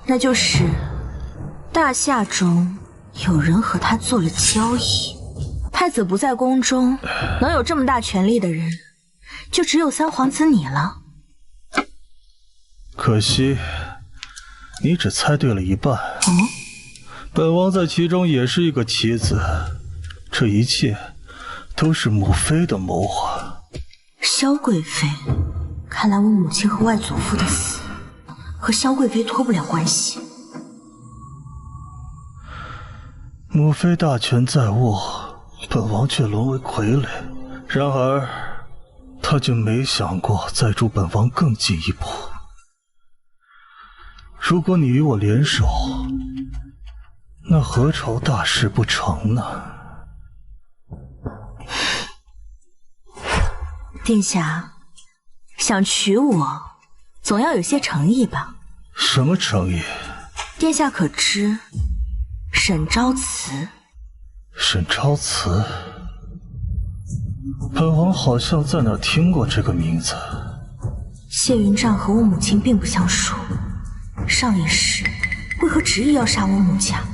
Speaker 2: 那就是大夏中有人和他做了交易。太子不在宫中，能有这么大权力的人，就只有三皇子你了。
Speaker 5: 可惜，你只猜对了一半。本王在其中也是一个棋子，这一切都是母妃的谋划。
Speaker 2: 萧贵妃，看来我母亲和外祖父的死和萧贵妃脱不了关系。
Speaker 5: 母妃大权在握，本王却沦为傀儡。然而，她竟没想过再助本王更进一步。如果你与我联手，那何愁大事不成呢？
Speaker 2: 殿下，想娶我，总要有些诚意吧？
Speaker 5: 什么诚意？
Speaker 2: 殿下可知沈昭慈？
Speaker 5: 沈昭慈，本王好像在哪听过这个名字。
Speaker 2: 谢云帐和我母亲并不相熟，上一世为何执意要杀我母家？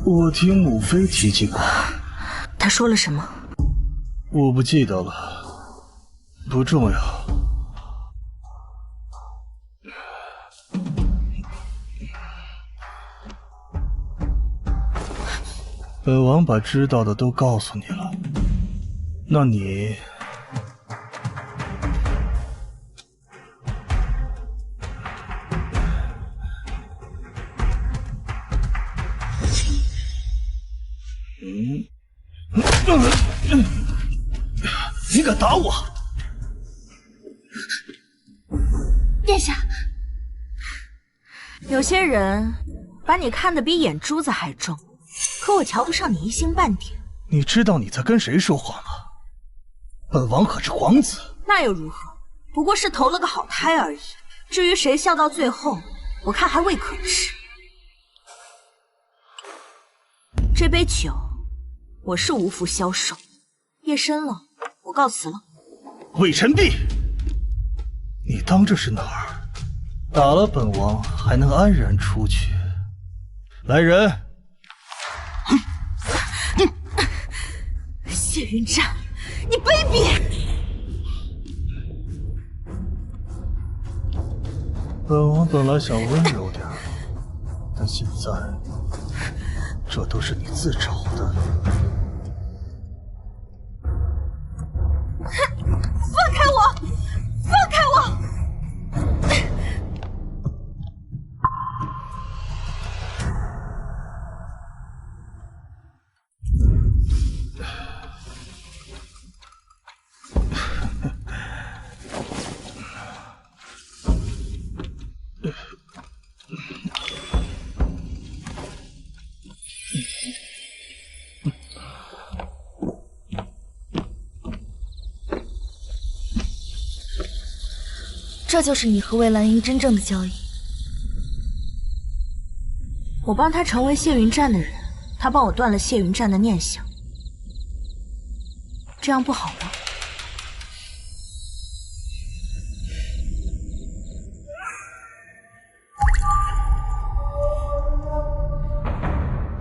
Speaker 5: 我听母妃提起过。
Speaker 2: 她说了什么？
Speaker 5: 我不记得了，不重要。本王把知道的都告诉你了，那你……你敢打我？
Speaker 3: 殿下，
Speaker 2: 有些人把你看得比眼珠子还重，可我瞧不上你一星半点。
Speaker 5: 你知道你在跟谁说话吗？本王可是皇子。
Speaker 2: 那又如何？不过是投了个好胎而已。至于谁笑到最后，我看还未可知。这杯酒，我是无福消受。夜深了，我告辞了。
Speaker 5: 魏晨璧，你当这是哪儿？打了本王还能安然出去？来人！
Speaker 2: 谢云帐，你卑鄙！
Speaker 5: 本王本来想温柔点，但现在这都是你自找的。
Speaker 2: 放开我！放开我！
Speaker 6: 这就是你和魏兰英真正的交易。
Speaker 2: 我帮他成为谢云战的人，他帮我断了谢云战的念想，这样不好吗？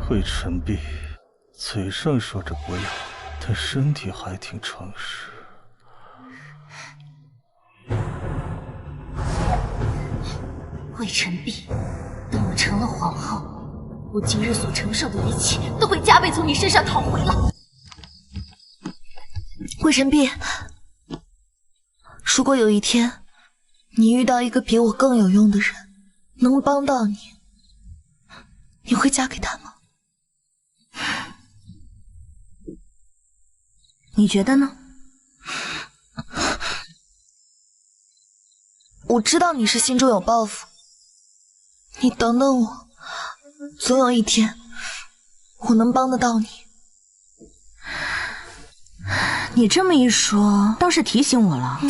Speaker 5: 魏晨璧，嘴上说着不要，但身体还挺诚实。
Speaker 3: 魏晨璧，等我成了皇后，我今日所承受的一切都会加倍从你身上讨回来。
Speaker 6: 魏晨璧，如果有一天你遇到一个比我更有用的人，能帮到你，你会嫁给他吗？
Speaker 2: 你觉得呢？
Speaker 6: 我知道你是心中有抱负，你等等我，总有一天我能帮得到你。
Speaker 2: 你这么一说，倒是提醒我了。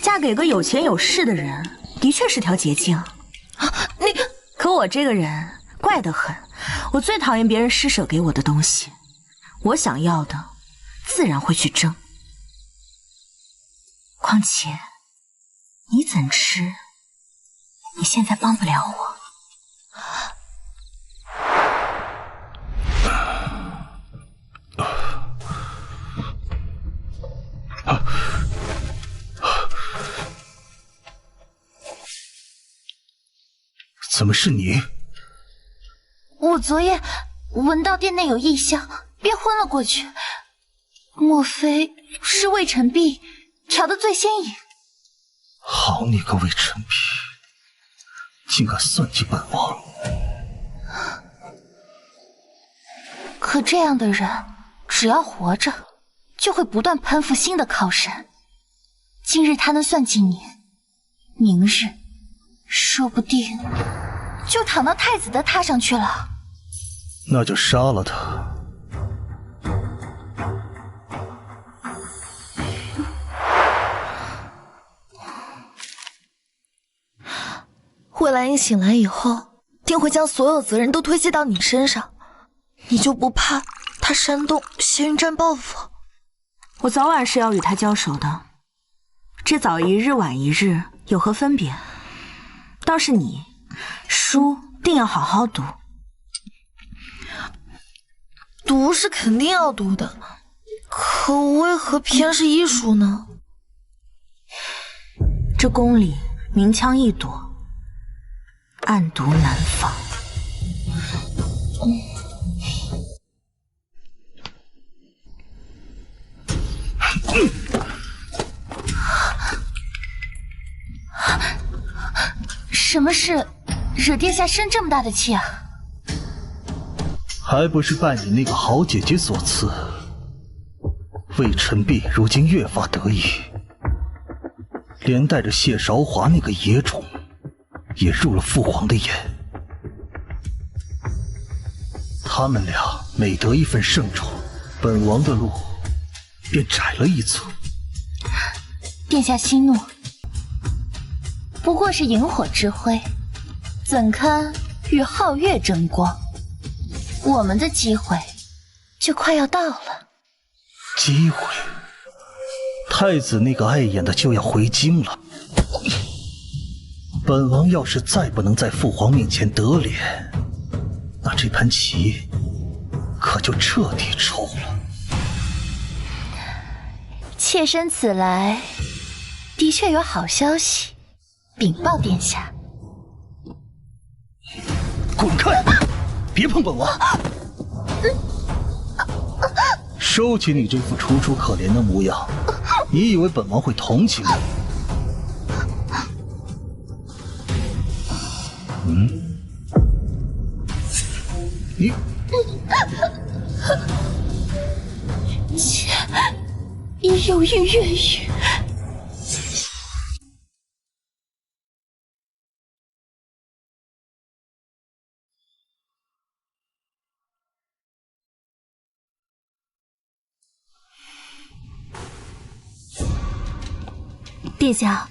Speaker 2: 嫁给个有钱有势的人，的确是条捷径。可我这个人怪得很，我最讨厌别人施舍给我的东西。我想要的，自然会去争。况且，你怎知你现在帮不了我？
Speaker 5: 怎么是你？
Speaker 1: 我昨夜闻到店内有异香，便昏了过去。莫非是魏晨璧调的醉仙饮？
Speaker 5: 好你个魏晨璧，竟敢算计本王！
Speaker 1: 可这样的人，只要活着，就会不断攀附新的靠山。今日他能算计你，明日说不定就躺到太子的榻上去了。
Speaker 5: 那就杀了他。
Speaker 6: 魏兰英醒来以后，定会将所有责任都推卸到你身上，你就不怕他煽动邪云战报复？
Speaker 2: 我早晚是要与他交手的，这早一日晚一日有何分别？倒是你，书定要好好读。
Speaker 6: 读是肯定要读的，可为何偏是医书呢？
Speaker 2: 这宫里明枪易躲，暗毒难防。
Speaker 1: 什么事惹殿下生这么大的气啊？
Speaker 5: 还不是拜你那个好姐姐所赐。魏晨璧如今越发得意，连带着谢韶华那个野种也入了父皇的眼。他们俩每得一份圣宠，本王的路便窄了一寸。
Speaker 1: 殿下息怒，不过是萤火之灰，怎堪与皓月争光？我们的机会就快要到了。
Speaker 5: 机会？太子那个碍眼的就要回京了。本王要是再不能在父皇面前得脸，那这盘棋可就彻底抽了。
Speaker 1: 妾身此来的确有好消息禀报殿下。
Speaker 5: 滚开！别碰本王！收起你这副楚楚可怜的模样，你以为本王会同情你？你
Speaker 1: 妾已犹豫越狱。
Speaker 3: 殿下，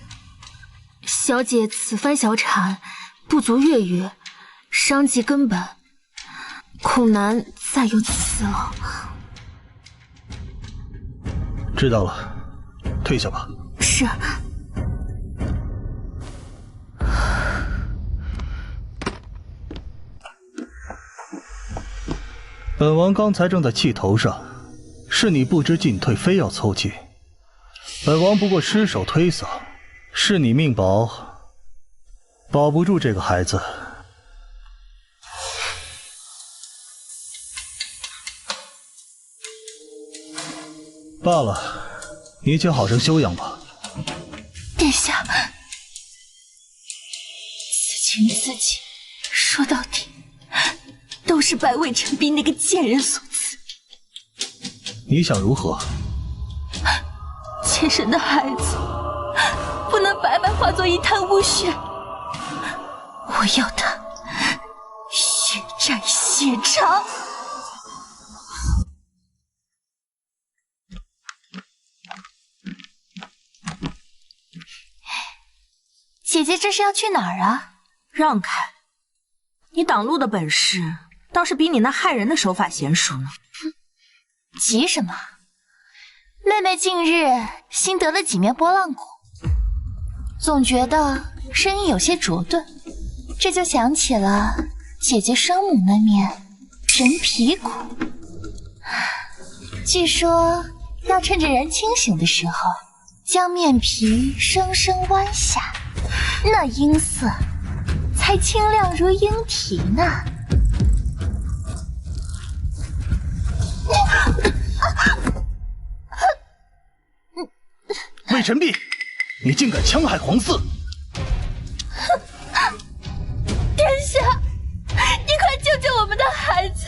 Speaker 3: 小姐此番小产，不足月余，伤及根本，恐难再有此了。
Speaker 5: 知道了，退下吧。
Speaker 3: 是。
Speaker 5: 本王刚才正在气头上，是你不知进退，非要凑近。本王不过失手推搡，是你命薄，保不住这个孩子。罢了，你且好生休养吧。
Speaker 1: 殿下，此情此景，说到底都是拜魏晨璧那个贱人所赐。
Speaker 5: 你想如何？
Speaker 1: 妾身的孩子不能白白化作一滩污血，我要他血债血偿。姐姐这是要去哪儿啊？
Speaker 2: 让开！你挡路的本事倒是比你那害人的手法娴熟呢。
Speaker 1: 急什么？妹妹近日新得了几面波浪鼓，总觉得声音有些拙钝，这就想起了姐姐生母那面人皮鼓。据说要趁着人清醒的时候，将面皮生生剜下，那音色才还清亮如莺啼呢。
Speaker 5: 魏晨璧，你竟敢戕害皇嗣！
Speaker 1: 殿下，你快救救我们的孩子，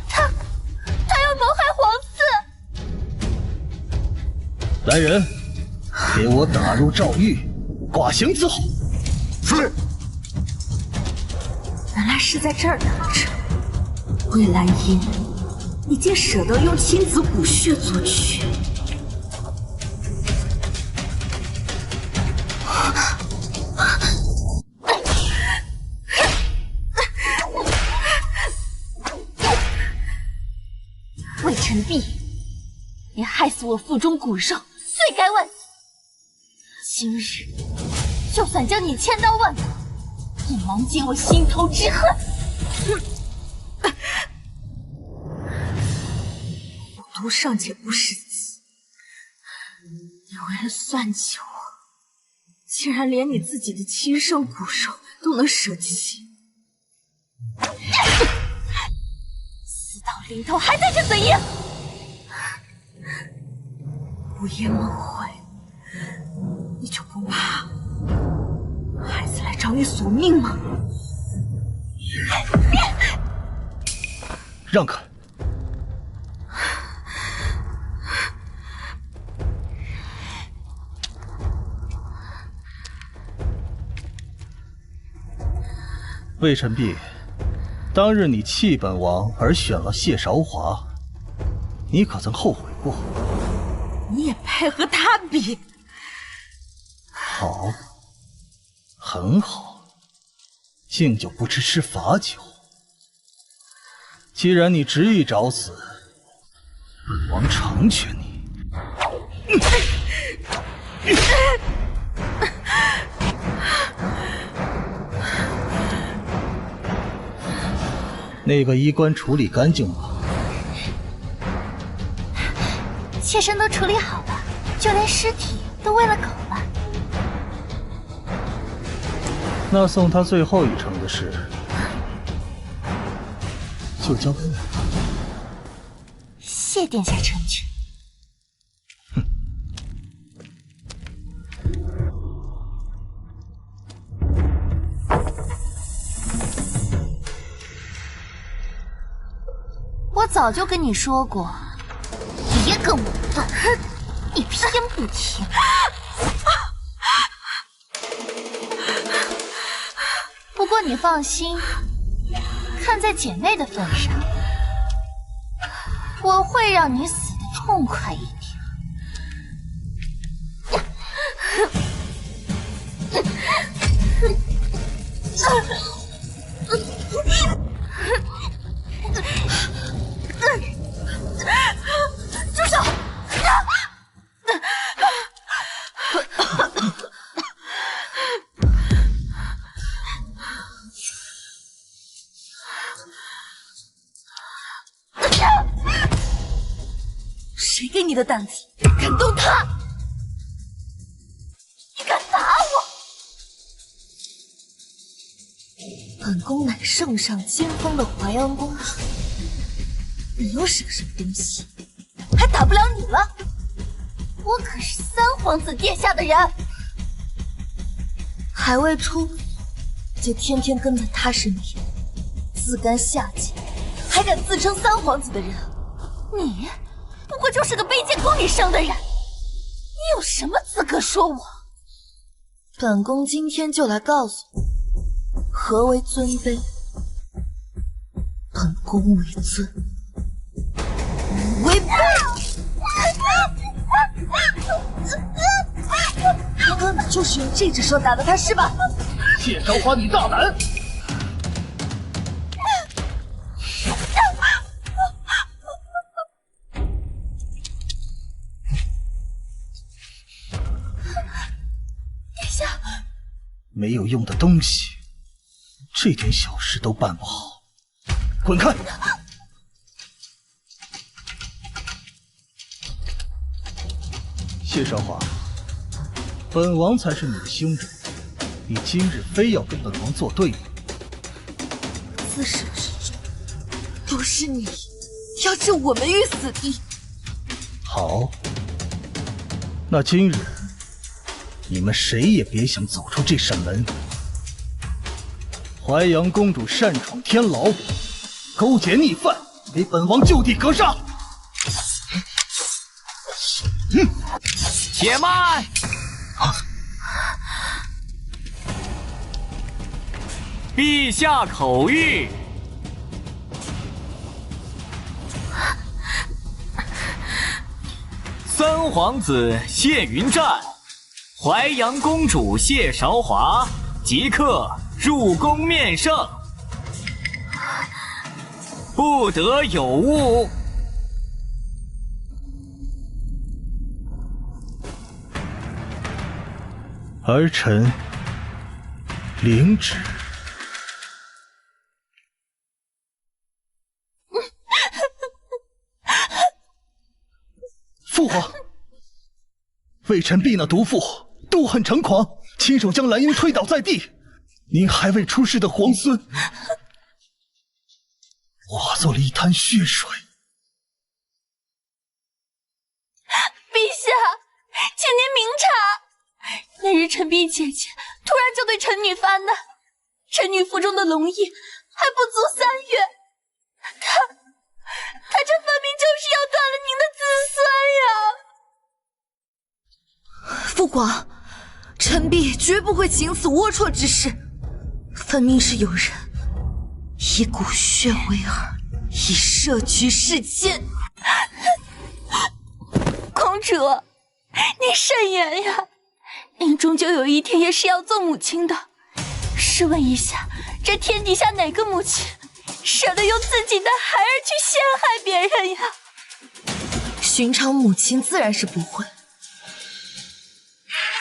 Speaker 1: 他要谋害皇嗣！
Speaker 5: 来人，给我打入诏狱，剐刑伺候。
Speaker 8: 是。
Speaker 2: 原来是在这儿等着。魏兰英，你竟舍得用亲子骨血作曲？
Speaker 3: 魏晨璧，你害死我腹中骨肉，罪该万死。今日就算将你千刀万剐，也难解我心头之恨。
Speaker 2: 虎毒尚且不食子，你为了算计我，竟然连你自己的亲生骨肉都能舍弃。
Speaker 3: 死到临头还在这嘴硬！
Speaker 2: 午夜梦回，你就不怕孩子来找你索命吗？
Speaker 5: 让开！魏晨璧，当日你弃本王而选了谢韶华，你可曾后悔过？
Speaker 2: 你也配和他比？
Speaker 5: 好，很好，敬酒不吃吃罚酒。既然你执意找死，本王成全你。那个医官处理干净吗？
Speaker 1: 妾身都处理好了，就连尸体都喂了狗了。
Speaker 5: 那送他最后一程的事，就交给我。
Speaker 1: 谢殿下成全。我早就跟你说过，别跟我斗，你偏不听。不过你放心，看在姐妹的份上，我会让你死得痛快一点。住手！
Speaker 2: 谁给你的胆子，敢动他？
Speaker 1: 你敢打我？
Speaker 2: 本宫乃圣上亲封的怀恩公主，你又是个什么东西？还打不了你了？
Speaker 1: 我可是三皇子殿下的人，
Speaker 2: 还未出府就天天跟在他身边，自甘下贱，还敢自称三皇子的人，
Speaker 1: 你不过就是个卑贱宫里生的人，你有什么资格说我？
Speaker 2: 本宫今天就来告诉你，何为尊卑。本宫为尊，为卑。刚刚你就是用这只手打的他是吧？
Speaker 5: 谢韶华，你大胆！
Speaker 1: 殿下，
Speaker 5: 没有用的东西，这点小事都办不好，滚开！谢韶华，本王才是你的兄长，你今日非要跟本王作对吗？
Speaker 6: 自始至终都是你要置我们于死地。
Speaker 5: 好，那今日你们谁也别想走出这扇门。淮阳公主擅闯天牢，勾结逆犯，给本王就地格杀！
Speaker 4: 且慢！陛下口谕。三皇子谢云战、淮阳公主谢韶华即刻入宫面圣，不得有误。
Speaker 5: 儿臣领旨。父皇，魏臣婢那毒妇妒恨成狂，亲手将兰英推倒在地。您还未出世的皇孙，化作了一滩血水。
Speaker 1: 陛下，请您明察，那日臣婢姐姐突然就对臣女发难，臣女腹中的龙翼还不足3月，他这分明就是要断了您的子孙呀！
Speaker 6: 父皇，臣婢绝不会行此龌龊之事，分明是有人以骨血为饵，以摄取世间。
Speaker 1: 公主，您慎言呀！您终究有一天也是要做母亲的。试问一下，这天底下哪个母亲舍得用自己的孩儿去陷害别人呀？
Speaker 6: 寻常母亲自然是不会，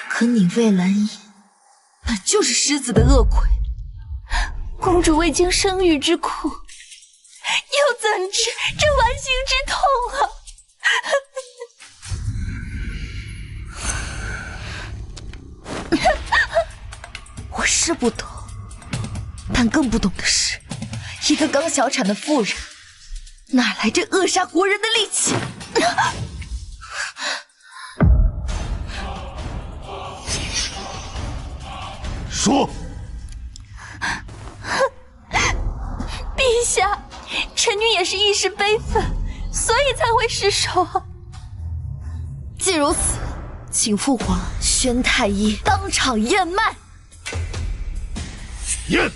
Speaker 6: 可你魏兰英本就是狮子的恶鬼，
Speaker 1: 公主未经生育之苦，又怎知这剜心之痛啊？
Speaker 6: 我是不懂，但更不懂的是，一个刚小产的妇人，哪来这扼杀国人的力气？
Speaker 8: 说，
Speaker 1: 陛下，臣女也是一时悲愤，所以才会失手。
Speaker 6: 既如此，请父皇宣太医当场验脉。
Speaker 8: 验。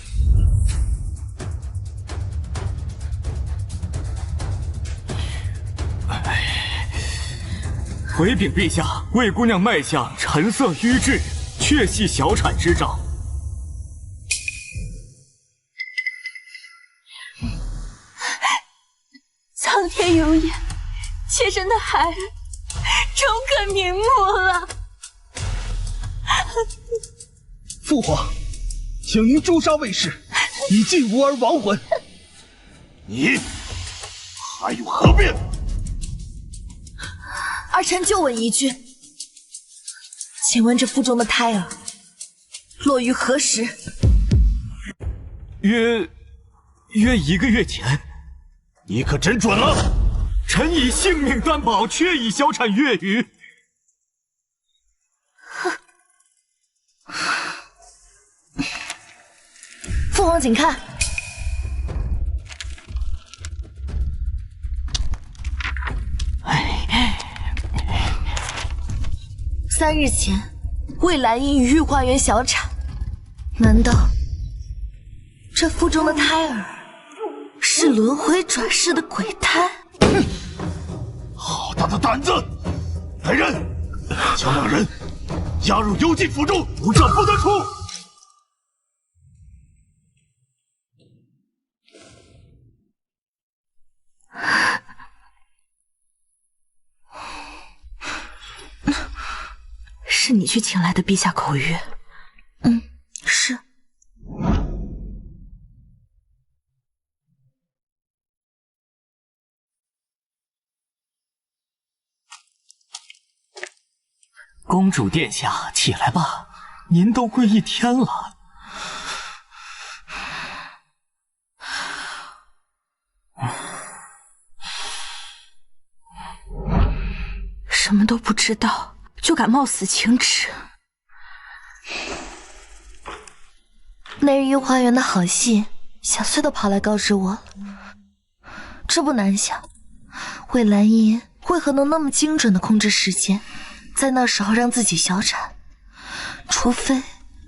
Speaker 4: 回禀陛下，魏姑娘脉象沉色瘀滞，确系小产之兆。
Speaker 1: 苍天有眼，妾身的孩儿终可瞑目了。
Speaker 5: 父皇，请您诛杀魏氏，以尽吾儿亡魂。
Speaker 8: 你还有何辩？
Speaker 6: 儿臣就问一句，请问这腹中的胎儿落于何时？
Speaker 4: 约1个月前。
Speaker 8: 你可真准了！
Speaker 4: 臣以性命担保，确已小产月余。
Speaker 6: 父皇请看，3日前，魏兰英于御花园小产，难道这腹中的胎儿是轮回转世的鬼胎？
Speaker 8: 好大的胆子！来人，将两人押入幽禁府中，无证不得出。
Speaker 2: 是你去请来的陛下口谕？
Speaker 6: 是。
Speaker 4: 公主殿下，起来吧，您都跪1天了。
Speaker 2: 什么都不知道就敢冒死请旨。
Speaker 6: 那日御花园的好戏，小翠都跑来告知我了。这不难想，魏兰英为何能那么精准地控制时间，在那时候让自己小产？除非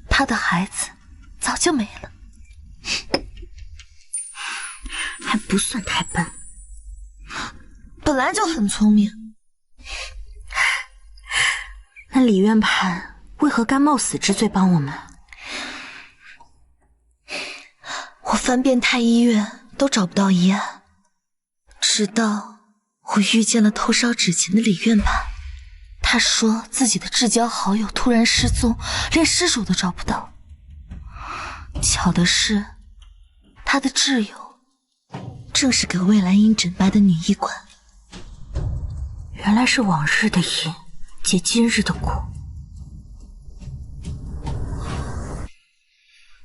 Speaker 6: 她的孩子早就没了。
Speaker 2: 还不算太笨，
Speaker 6: 本来就很聪明。
Speaker 2: 那李院判为何甘冒死之罪帮我们？
Speaker 6: 我翻遍太医院都找不到疑案，直到我遇见了偷烧纸钱的李院判。他说自己的至交好友突然失踪，连尸首都找不到。巧的是，他的挚友正是给魏兰英诊脉的女医官。
Speaker 2: 原来是往日的因结今日的果，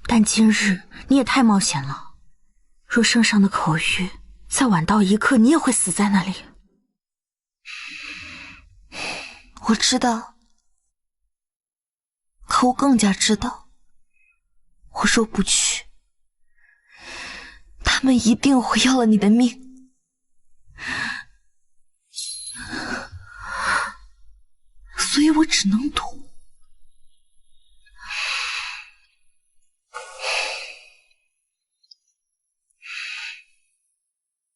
Speaker 2: 但今日你也太冒险了。若圣上的口谕再晚到1刻，你也会死在那里。
Speaker 6: 我知道，可我更加知道，我若不去，他们一定会要了你的命。所以我只能赌。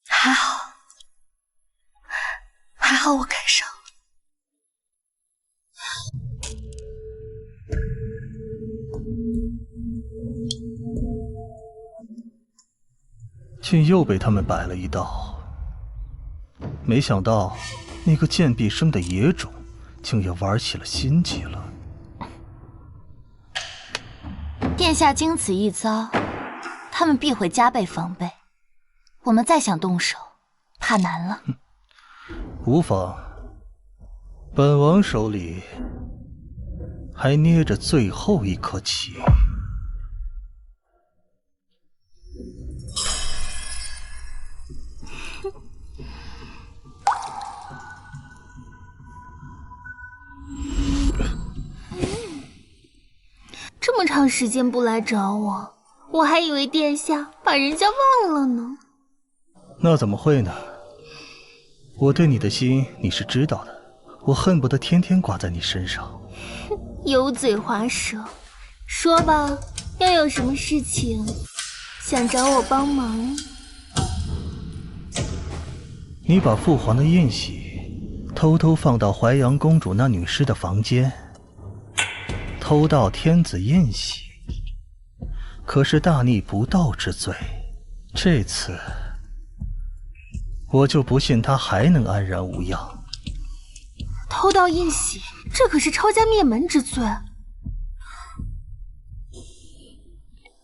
Speaker 6: 还好，还好我赶上了。
Speaker 5: 竟又被他们摆了一道。没想到那个贱婢生的野种，竟也玩起了心计了。
Speaker 1: 殿下经此一遭，他们必会加倍防备。我们再想动手，怕难了。
Speaker 5: 无妨，本王手里还捏着最后一颗棋。
Speaker 3: 这么长时间不来找我，我还以为殿下把人家忘了呢。
Speaker 5: 那怎么会呢？我对你的心你是知道的，我恨不得天天挂在你身上。
Speaker 3: 油嘴滑舌，说吧，又有什么事情想找我帮忙？
Speaker 5: 你把父皇的印玺偷偷放到淮阳公主那女尸的房间，偷盗天子印玺，可是大逆不道之罪。这次我就不信他还能安然无恙。
Speaker 3: 偷盗印玺，这可是抄家灭门之罪。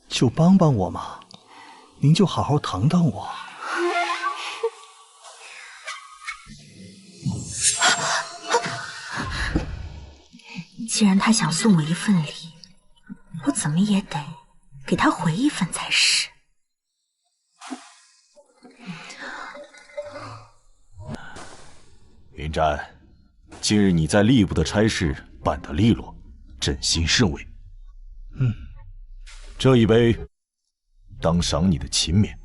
Speaker 5: 就帮帮我嘛，您就好好疼疼我。
Speaker 2: 既然他想送我一份礼，我怎么也得给他回一份才是。
Speaker 8: 云瞻，今日你在吏部的差事办得利落，朕心甚慰。这一杯当赏你的勤勉。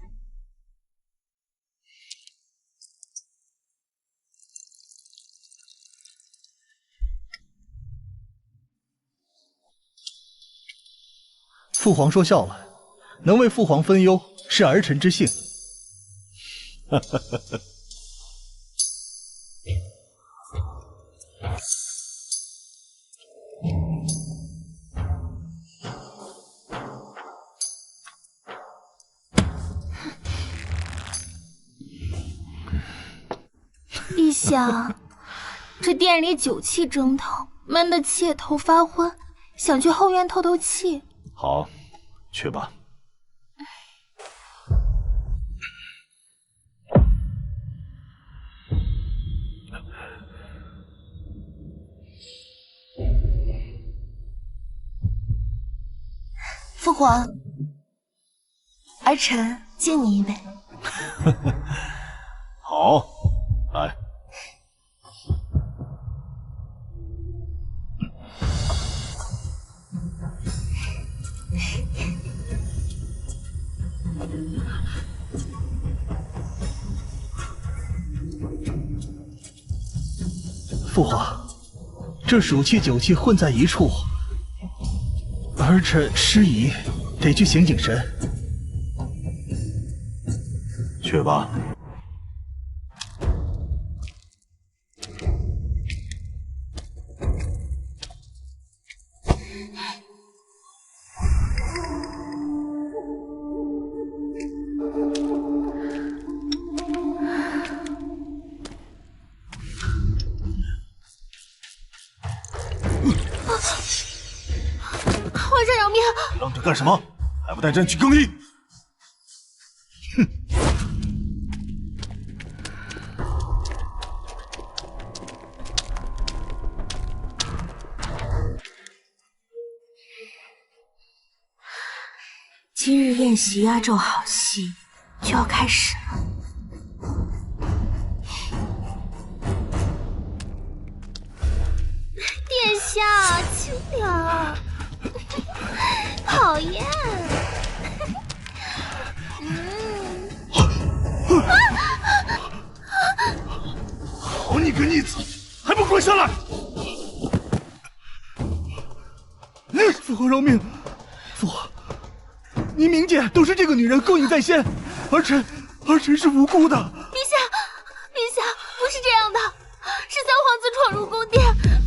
Speaker 5: 父皇说笑了，能为父皇分忧是儿臣之幸。
Speaker 3: 陛下，这殿里酒气蒸腾，闷得妾头发昏，想去后院透透气。
Speaker 8: 好，去吧。
Speaker 6: 父皇，儿臣敬你一杯。
Speaker 8: 好，来。
Speaker 5: 父皇，这暑气酒气混在一处，儿臣失仪，得去醒醒神。
Speaker 8: 去吧。
Speaker 3: 皇上饶命！
Speaker 8: 愣着干什么？还不带朕去更衣？哼！
Speaker 2: 今日宴席压轴好戏就要开始了。
Speaker 3: 殿下，轻点儿，讨厌。
Speaker 8: 好你个逆子，还不滚下来！
Speaker 5: 父皇饶命！父皇，您明鉴都是这个女人勾引在先，儿臣是无辜的。
Speaker 3: 陛下，不是这样的，是三皇子闯入宫殿，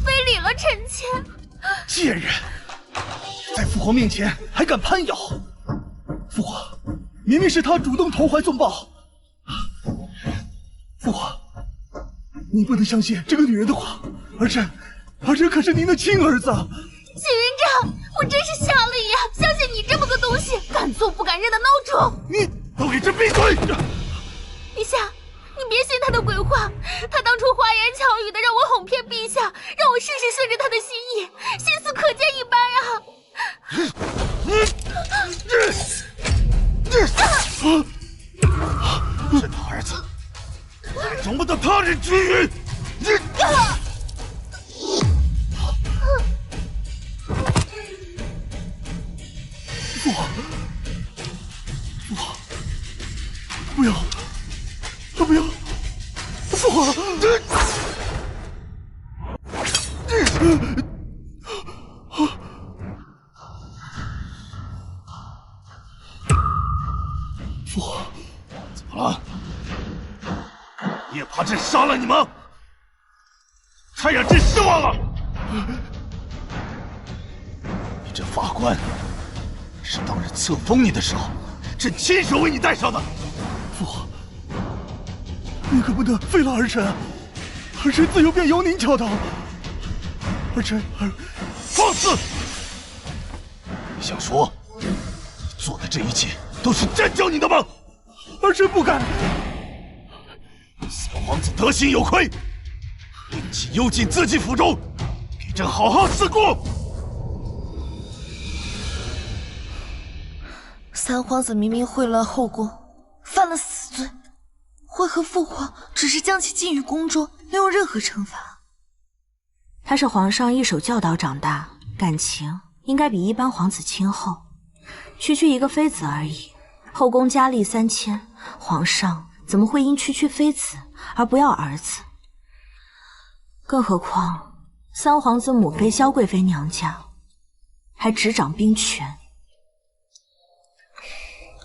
Speaker 3: 非礼了臣妾。
Speaker 5: 贱人，在父皇面前还敢攀咬！父皇，明明是他主动投怀送抱。父皇，你不能相信这个女人的话，儿臣可是您的亲儿子。
Speaker 3: 许云长，我真是瞎了眼，相信你这么个东西，敢做不敢认的孬种！
Speaker 8: 你都给朕闭嘴！
Speaker 3: 陛下，你别信他的鬼话，他当初花言巧语的让我哄骗陛下，让我事事顺着他的心意，心思可见一斑啊！
Speaker 8: 朕的儿子，还容不得他人觊觎！
Speaker 5: 父皇，不要！父皇！父皇，
Speaker 8: 怎么了？也怕朕杀了你吗？太让朕失望了！你这法官，是当日册封你的时候，朕亲手为你戴上的。
Speaker 5: 父皇，你可不能废了儿臣，儿臣自幼便由您教导。
Speaker 8: 放肆！你想说，你做的这一切都是朕教你的吗？
Speaker 5: 儿臣不敢。
Speaker 8: 小皇子德行有亏，令其幽禁自己府中，给朕好好思过。
Speaker 6: 三皇子明明贿赂后宫，犯了死罪，为何父皇只是将其禁于宫中，没有任何惩罚？
Speaker 2: 他是皇上一手教导长大，感情应该比一般皇子亲厚。区区一个妃子而已，后宫佳丽3000，皇上怎么会因区妃子而不要儿子？更何况三皇子母妃萧贵妃娘家还执掌兵权，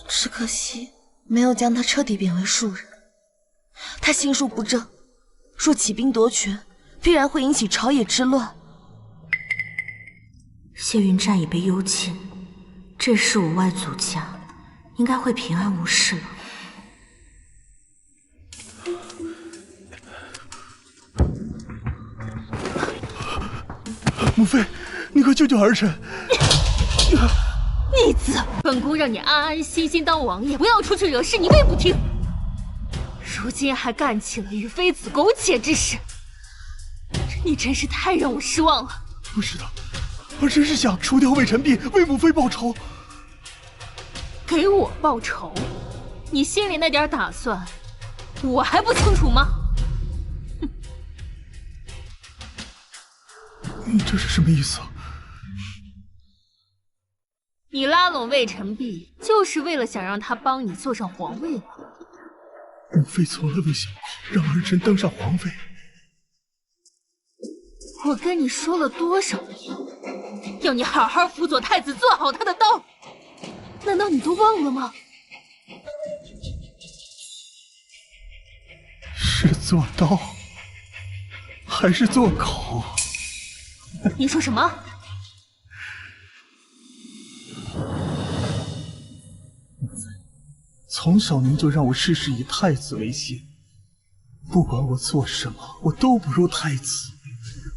Speaker 6: 只可惜没有将他彻底贬为庶人。他心术不正，若起兵夺权，必然会引起朝野之乱。
Speaker 2: 谢云栈已被幽禁，这时我外祖家应该会平安无事了。
Speaker 5: 母妃，你快救救儿臣！
Speaker 3: 逆子，本宫让你安安心心当王爷，不要出去惹事，你未不听。如今还干起了与妃子苟且之事，你真是太让我失望了。
Speaker 5: 不是的，儿臣是想除掉魏晨璧，为母妃报仇。
Speaker 3: 给我报仇？你心里那点打算，我还不清楚吗？
Speaker 5: 你这是什么意思？
Speaker 3: 你拉拢魏晨璧，就是为了想让他帮你坐上皇位吗？
Speaker 5: 母妃从来未想过让儿臣登上皇位。
Speaker 3: 我跟你说了多少遍，要你好好辅佐太子，做好他的刀，难道你都忘了吗？
Speaker 5: 是做刀，还是做狗？
Speaker 3: 你说什么？
Speaker 5: 从小您就让我事事以太子为先，不管我做什么，我都不如太子。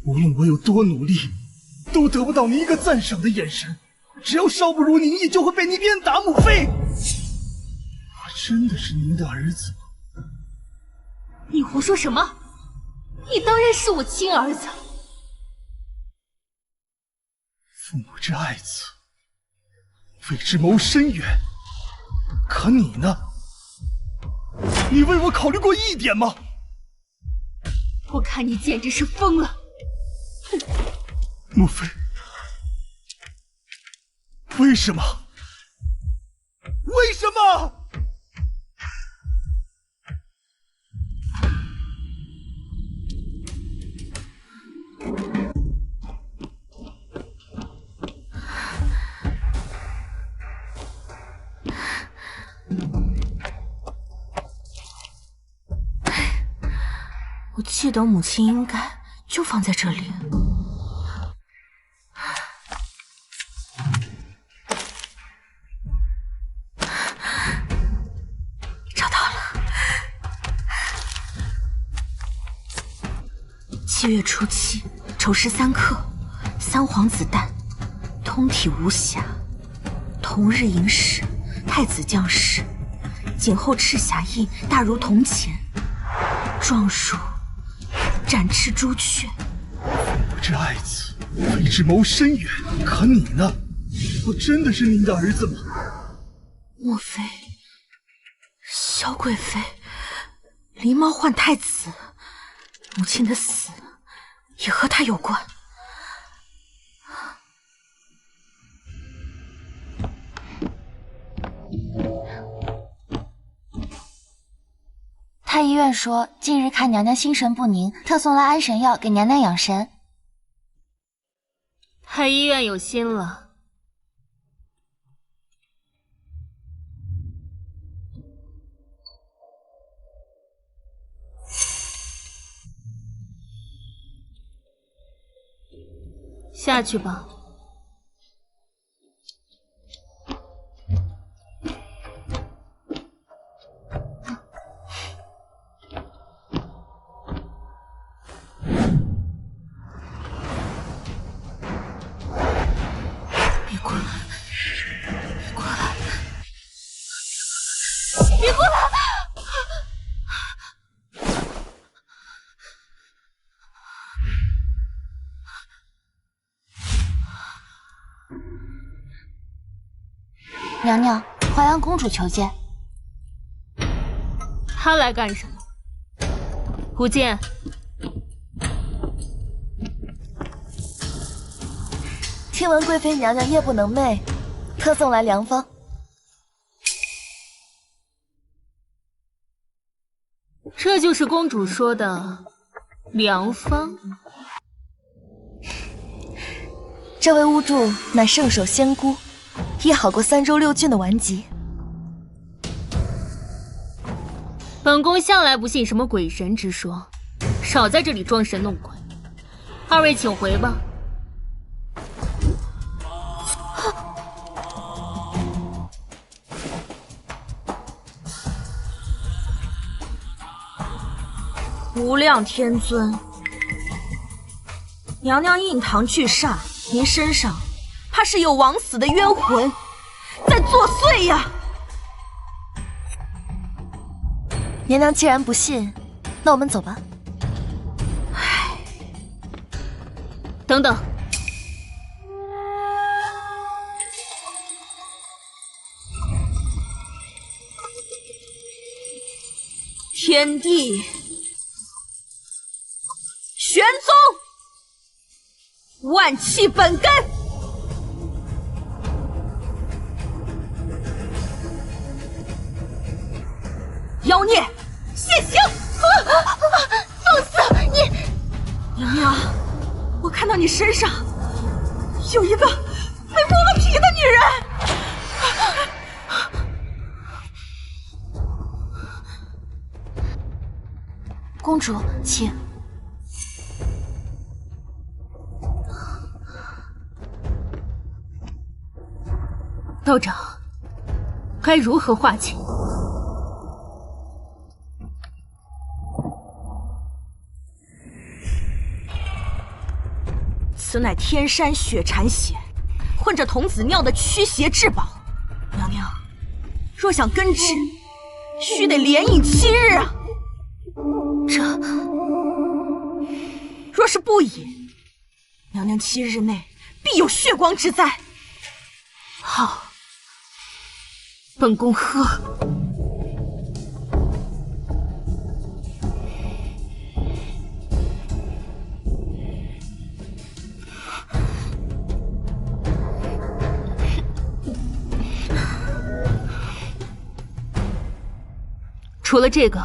Speaker 5: 无论我有多努力，都得不到您一个赞赏的眼神。只要稍不如您意，就会被您鞭打。母妃，我真的是您的儿子吗？
Speaker 3: 你胡说什么？你当然是我亲儿子。
Speaker 5: 父母之爱子，为之谋深远。可你呢？你为我考虑过一点吗？
Speaker 3: 我看你简直是疯了！
Speaker 5: 母妃，为什么？为什么？
Speaker 2: 我记得母亲应该就放在这里。找到了。7月初7，丑时3刻，3黄子弹，通体无瑕。同日寅时，太子降世，颈后赤霞印大如铜钱，状书展翅朱雀。
Speaker 5: 父之爱子，为之谋深远。可你呢？我真的是您的儿子吗？
Speaker 2: 莫非萧贵妃狸猫换太子？母亲的死也和他有关？
Speaker 1: 太医院说，近日看娘娘心神不宁，特送来安神药给娘娘养神。
Speaker 3: 太医院有心了。下去吧。
Speaker 1: 娘娘，淮安公主求见。
Speaker 3: 她来干什么？不见。
Speaker 10: 听闻贵妃娘娘夜不能寐，特送来良方。
Speaker 3: 这就是公主说的良方。
Speaker 10: 这位巫祝乃圣手仙姑，医好过3州6郡的顽疾。
Speaker 3: 本宫向来不信什么鬼神之说，少在这里装神弄鬼。二位请回吧。
Speaker 2: 无量天尊，娘娘印堂俱煞，您身上怕是有枉死的冤魂在作祟呀！
Speaker 10: 娘娘既然不信，那我们走吧。
Speaker 2: 唉，
Speaker 3: 等等，
Speaker 2: 天地玄宗，万气本根。妖孽，现形！
Speaker 1: 放肆！你
Speaker 2: 娘娘，我看到你身上有一个被剥了皮的女人。
Speaker 10: 公主，请。
Speaker 3: 道长，该如何化解？
Speaker 2: 此乃天山雪蝉血，混着童子尿的驱邪至宝。娘娘，若想根治，须得连饮7日啊！若是不饮，娘娘7日内必有血光之灾。
Speaker 3: 好，本宫喝。除了这个，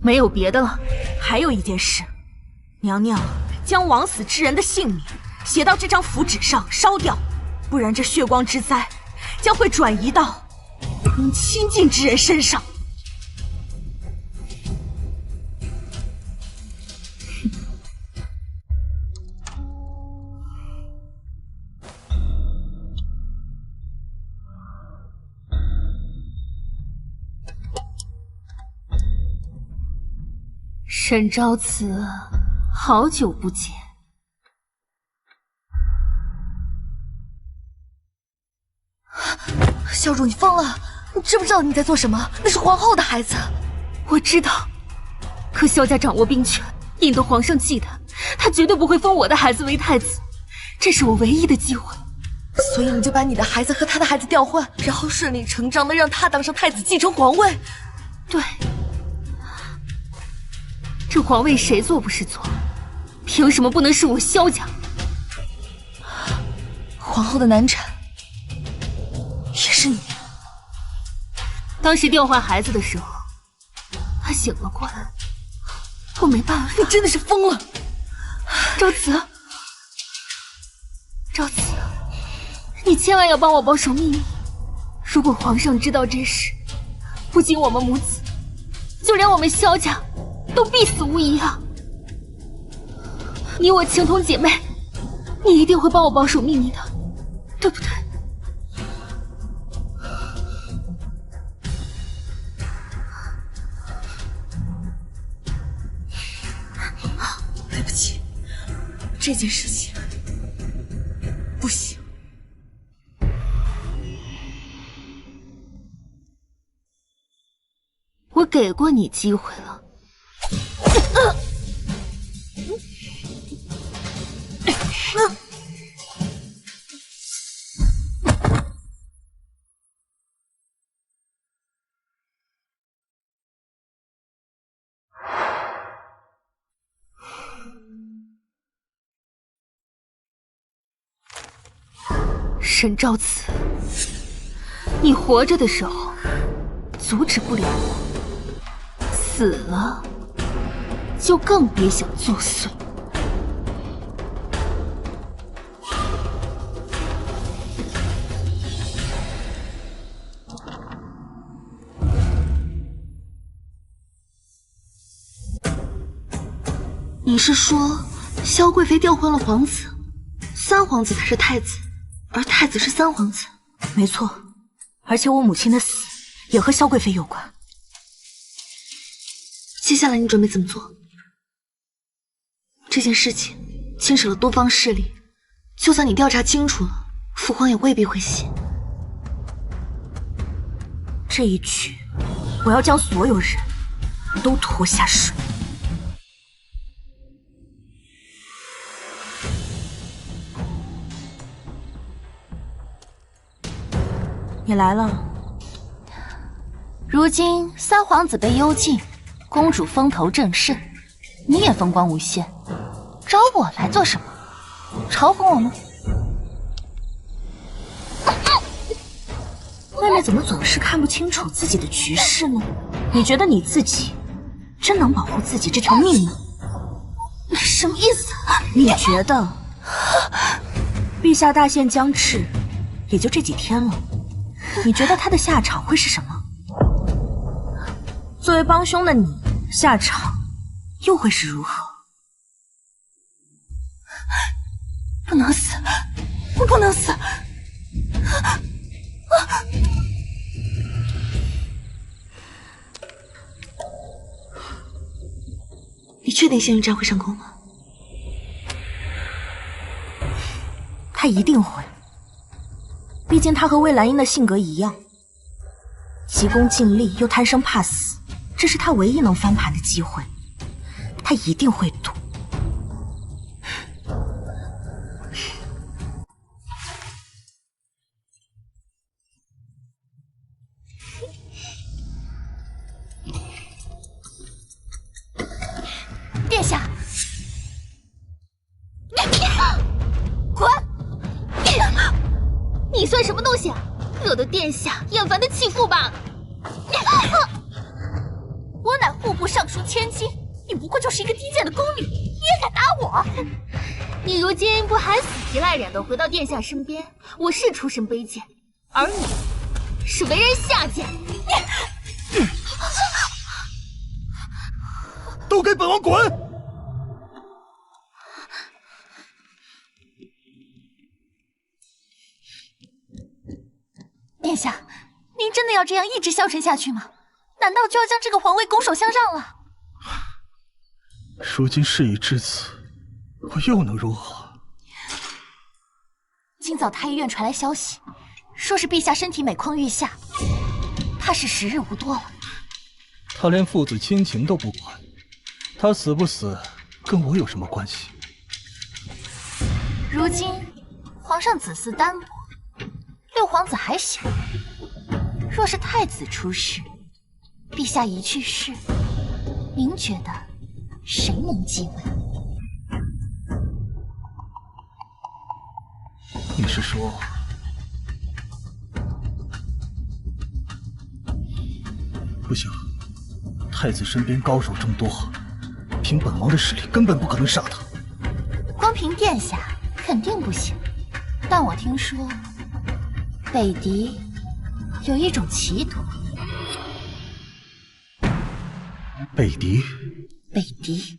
Speaker 3: 没有别的了。
Speaker 2: 还有一件事，娘娘将枉死之人的姓名写到这张符纸上烧掉，不然这血光之灾将会转移到您亲近之人身上。
Speaker 3: 沈昭慈，好久不见。
Speaker 10: 小主，你疯了！你知不知道你在做什么？那是皇后的孩子。
Speaker 3: 我知道，可萧家掌握兵权，引得皇上忌他，他绝对不会封我的孩子为太子。这是我唯一的机会。
Speaker 10: 所以你就把你的孩子和他的孩子调换，然后顺理成章的让他当上太子，继承皇位。
Speaker 3: 对。这皇位谁坐不是坐？凭什么不能是我萧家？
Speaker 10: 皇后的难产也是你。
Speaker 3: 当时调换孩子的时候，他醒了过来，我没办法。
Speaker 10: 你真的是疯了，
Speaker 3: 昭慈，昭慈，你千万要帮我保守秘密。如果皇上知道这事，不仅我们母子，就连我们萧家都必死无疑啊！你我情同姐妹，你一定会帮我保守秘密的，对不对？
Speaker 10: 对不起，这件事情不行。
Speaker 3: 我给过你机会了。沈昭慈，你活着的时候阻止不了我，死了就更别想作祟。
Speaker 10: 你是说萧贵妃调换了皇子，三皇子才是太子，而太子是三皇子？
Speaker 2: 没错，而且我母亲的死也和萧贵妃有关。
Speaker 10: 接下来你准备怎么做？这件事情牵扯了多方势力，就算你调查清楚了，父皇也未必会信。
Speaker 2: 这一局，我要将所有人都拖下水。你来了。
Speaker 1: 如今三皇子被幽禁，公主风头正盛，你也风光无限，找我来做什么？嘲讽我吗？
Speaker 2: 妹妹怎么总是看不清楚自己的局势呢？你觉得你自己真能保护自己这条命吗？你什么意思？你觉得陛下大限将至，也就这几天了，你觉得他的下场会是什么？作为帮凶的你，下场又会是如何？
Speaker 1: 不能死，我不能死！
Speaker 10: 你确定仙云战会上钩吗？
Speaker 2: 他一定会，毕竟他和魏兰英的性格一样，急功近利又贪生怕死，这是他唯一能翻盘的机会，他一定会赌。
Speaker 1: 殿下，滚！
Speaker 3: 你算什么东西啊？惹得殿下厌烦的弃妇罢了。
Speaker 1: 我乃户部尚书千金，你不过就是一个低贱的宫女，你也敢打我？
Speaker 3: 你如今不还死皮赖脸的回到殿下身边，我是出身卑贱，而你是为人下贱。
Speaker 5: 都给本王滚！
Speaker 1: 殿下，您真的要这样一直消沉下去吗？难道就要将这个皇位拱手相让了？
Speaker 5: 如今事已至此，我又能如何？
Speaker 1: 今早太医院传来消息，说是陛下身体每况愈下，怕是时日无多了。
Speaker 5: 他连父子亲情都不管，他死不死跟我有什么关系？
Speaker 1: 如今皇上子嗣单薄，六皇子还小，若是太子出事，陛下一去世，您觉得谁能继位？
Speaker 5: 你是说，不行，太子身边高手众多，凭本王的实力根本不可能杀他。
Speaker 1: 光凭殿下肯定不行，但我听说北狄有一种奇毒。
Speaker 5: 北狄？
Speaker 1: 北狄，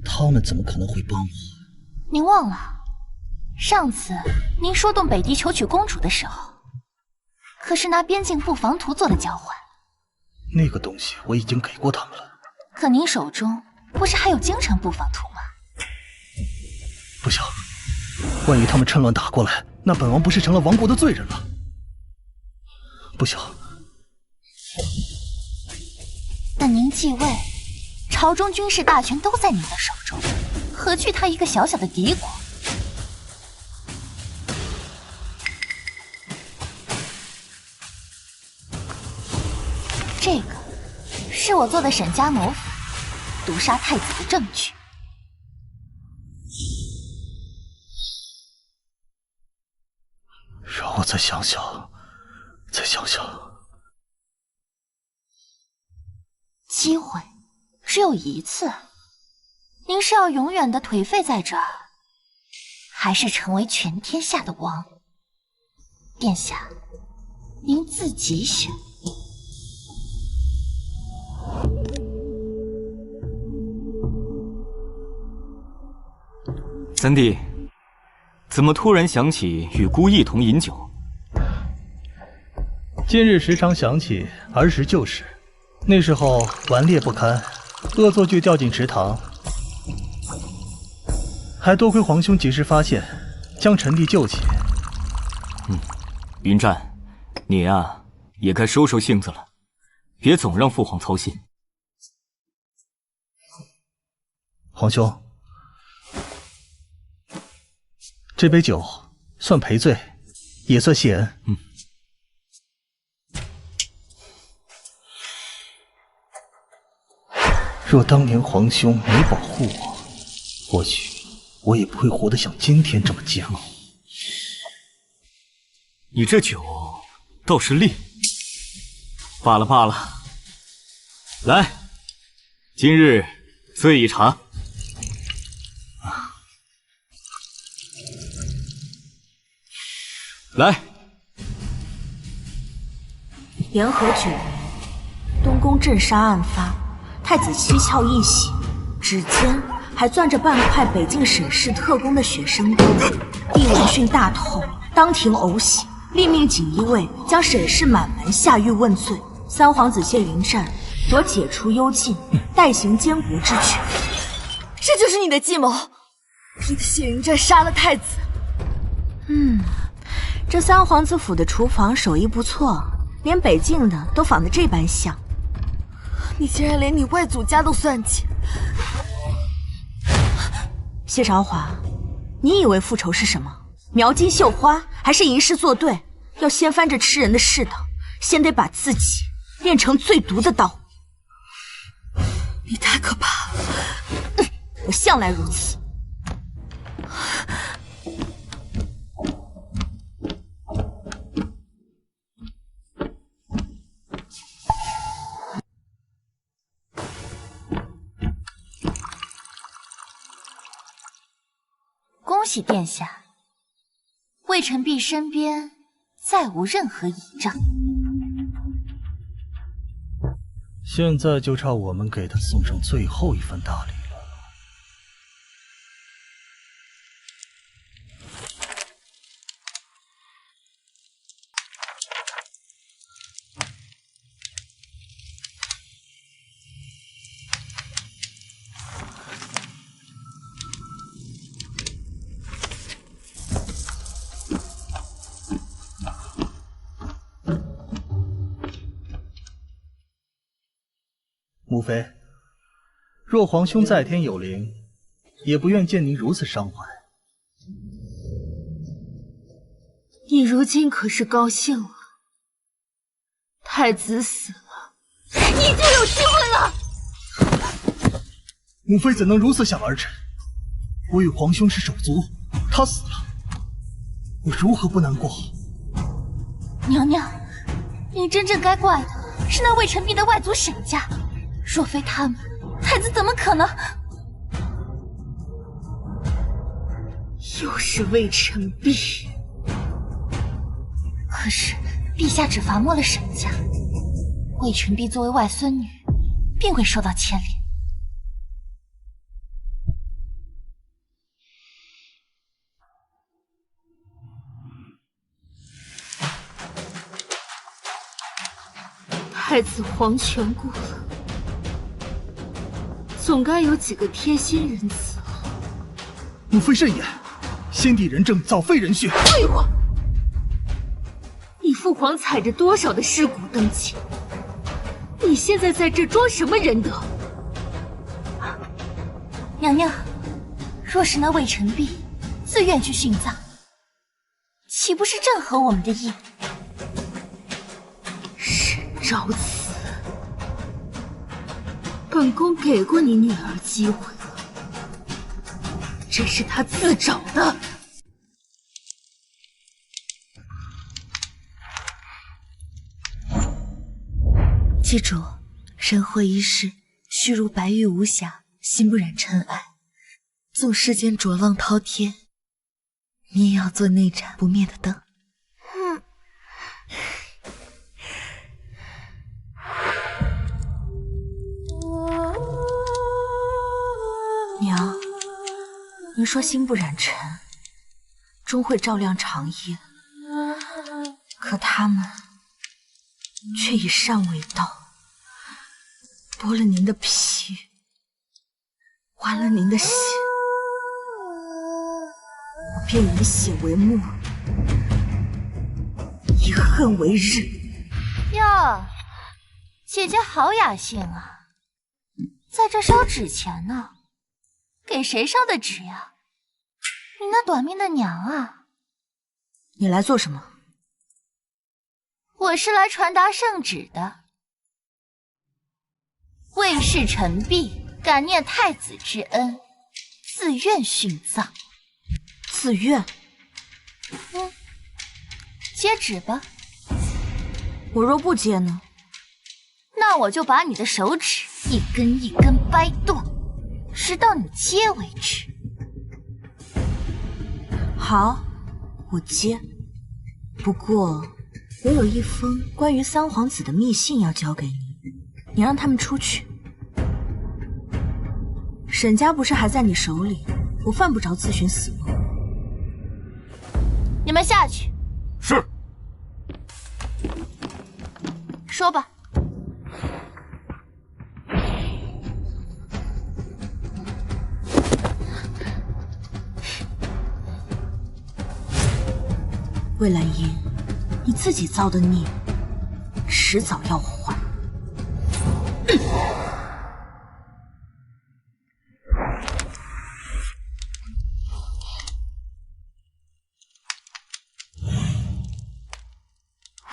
Speaker 5: 他们怎么可能会帮我？
Speaker 1: 您忘了，上次您说动北狄求娶公主的时候，可是拿边境布防图做的交换。
Speaker 5: 那个东西我已经给过他们了。
Speaker 1: 可您手中不是还有京城布防图吗？
Speaker 5: 不行，万一他们趁乱打过来，那本王不是成了亡国的罪人了？不行。
Speaker 1: 但您继位，朝中军事大权都在您的手中，何惧他一个小小的敌国？这个是我做的沈家谋反、毒杀太子的证据。
Speaker 5: 让我再想想，再想想。
Speaker 1: 机会只有一次，您是要永远的颓废在这儿，还是成为全天下的王？殿下，您自己选。
Speaker 4: 三弟，怎么突然想起与姑一同饮酒？
Speaker 5: 今日时常想起儿时旧事，那时候顽劣不堪，恶作剧掉进池塘，还多亏皇兄及时发现，将臣弟救起。
Speaker 4: 云战，你啊也该收收性子了，别总让父皇操心。
Speaker 5: 皇兄，这杯酒算赔罪，也算谢恩。若当年皇兄没保护我，或许我也不会活得像今天这么煎熬。
Speaker 4: 你这酒倒是烈。罢了罢了，来，今日醉一场。来。
Speaker 2: 元和9年，东宫镇杀案发，太子七窍一洗，指尖还攥着半块北境省市特供的血生豆。帝闻讯大痛，当庭呕血，立命锦衣卫将沈氏满门下狱问罪。三皇子谢云战夺解除幽禁，代行监国之权。
Speaker 6: 这就是你的计谋，逼得谢云战杀了太子。
Speaker 2: 这三皇子府的厨房手艺不错，连北境的都仿得这般像。
Speaker 6: 你竟然连你外祖家都算计！
Speaker 2: 谢韶华，你以为复仇是什么？描金绣花，还是吟诗作对？要掀翻这吃人的世道，先得把自己炼成最毒的刀。
Speaker 6: 你太可怕了！
Speaker 2: 我向来如此。
Speaker 1: 恭喜殿下，魏晨璧身边再无任何倚仗。
Speaker 5: 现在就差我们给他送上最后一份大礼了。母妃，若皇兄在天有灵，也不愿见您如此伤怀。
Speaker 3: 你如今可是高兴了？太子死了，你就有机会了。
Speaker 5: 母妃怎能如此想儿臣？我与皇兄是手足，他死了，我如何不难过？
Speaker 1: 娘娘，您真正该怪的是那魏晨璧的外祖沈家。若非他们，太子怎么可能？
Speaker 3: 又是魏晨璧。
Speaker 1: 可是陛下只罚没了沈家，魏晨璧作为外孙女，并未受到牵连。
Speaker 3: 太子皇权故了。总该有几个贴心仁慈了。
Speaker 5: 母妃慎言，先帝仁政早废人血。
Speaker 3: 废话！你父皇踩着多少的尸骨登基？你现在在这装什么仁德？
Speaker 1: 娘娘，若是那魏晨璧自愿去殉葬，岂不是正合我们的意？
Speaker 3: 沈昭慈。本宫给过你女儿机会了，这是她自找的。
Speaker 6: 记住，人活一世，须如白玉无瑕，心不染尘埃。纵世间浊浪滔天，你也要做那盏不灭的灯。
Speaker 2: 娘，您说心不染尘，终会照亮长夜。可他们却以善为刀，剥了您的皮，剜了您的血，我便以血为墨，以恨为刃。
Speaker 1: 哟，姐姐好雅兴啊，在这烧纸钱呢。给谁烧的纸呀？你那短命的娘啊！
Speaker 2: 你来做什么？
Speaker 1: 我是来传达圣旨的。魏氏陈璧感念太子之恩，自愿殉葬。
Speaker 2: 自愿？
Speaker 1: 接旨吧。
Speaker 2: 我若不接呢？
Speaker 1: 那我就把你的手指一根一根掰断，直到你接为止。
Speaker 2: 好，我接。不过我有一封关于三皇子的密信要交给你，你让他们出去。沈家不是还在你手里，我犯不着自寻死路。
Speaker 1: 你们下去。
Speaker 8: 是。
Speaker 1: 说吧。
Speaker 2: 魏兰英，你自己造的孽，迟早要还。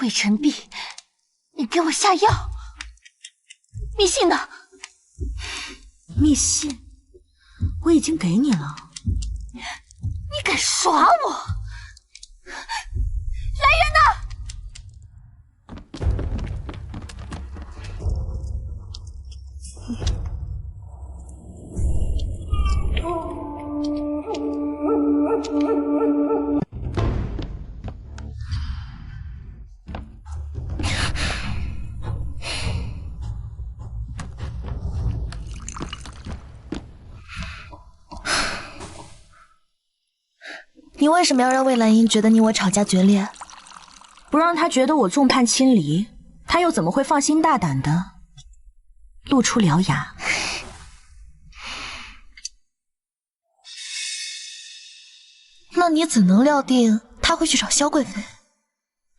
Speaker 1: 魏晨璧，你给我下药！密信呢？
Speaker 2: 密信我已经给你了。
Speaker 1: 你敢耍我？来人呐！
Speaker 10: 你为什么要让魏兰英觉得你我吵架决裂？
Speaker 2: 不让她觉得我众叛亲离，她又怎么会放心大胆的露出獠牙？
Speaker 10: 那你怎能料定他会去找萧贵妃？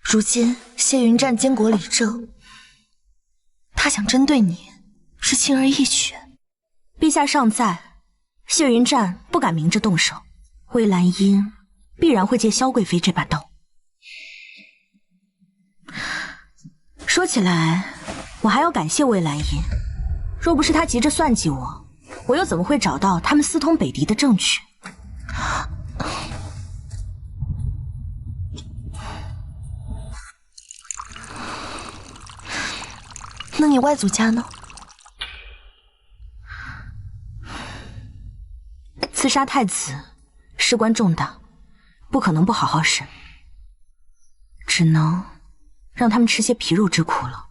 Speaker 10: 如今谢云战监国理政，他想针对你是轻而易举。
Speaker 2: 陛下尚在，谢云战不敢明着动手，魏兰英必然会借萧贵妃这把刀。说起来，我还要感谢魏兰英，若不是她急着算计我，我又怎么会找到他们私通北狄的证据？
Speaker 10: 那你外祖家呢？
Speaker 2: 刺杀太子，事关重大，不可能不好好审，只能让他们吃些皮肉之苦了。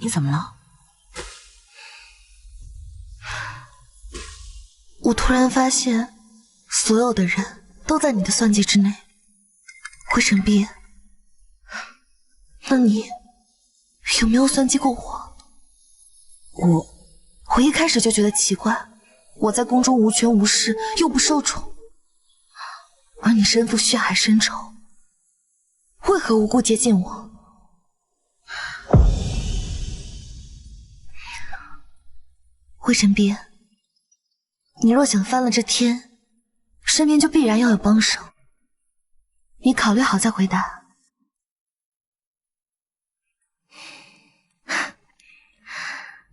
Speaker 2: 你怎么了？
Speaker 10: 我突然发现，所有的人都在你的算计之内。魏晨璧，那你有没有算计过我？我一开始就觉得奇怪，我在宫中无权无势，又不受宠，而你身负血海深仇，为何无故接近我？魏晨璧，你若想翻了这天，身边就必然要有帮手，你考虑好再回答。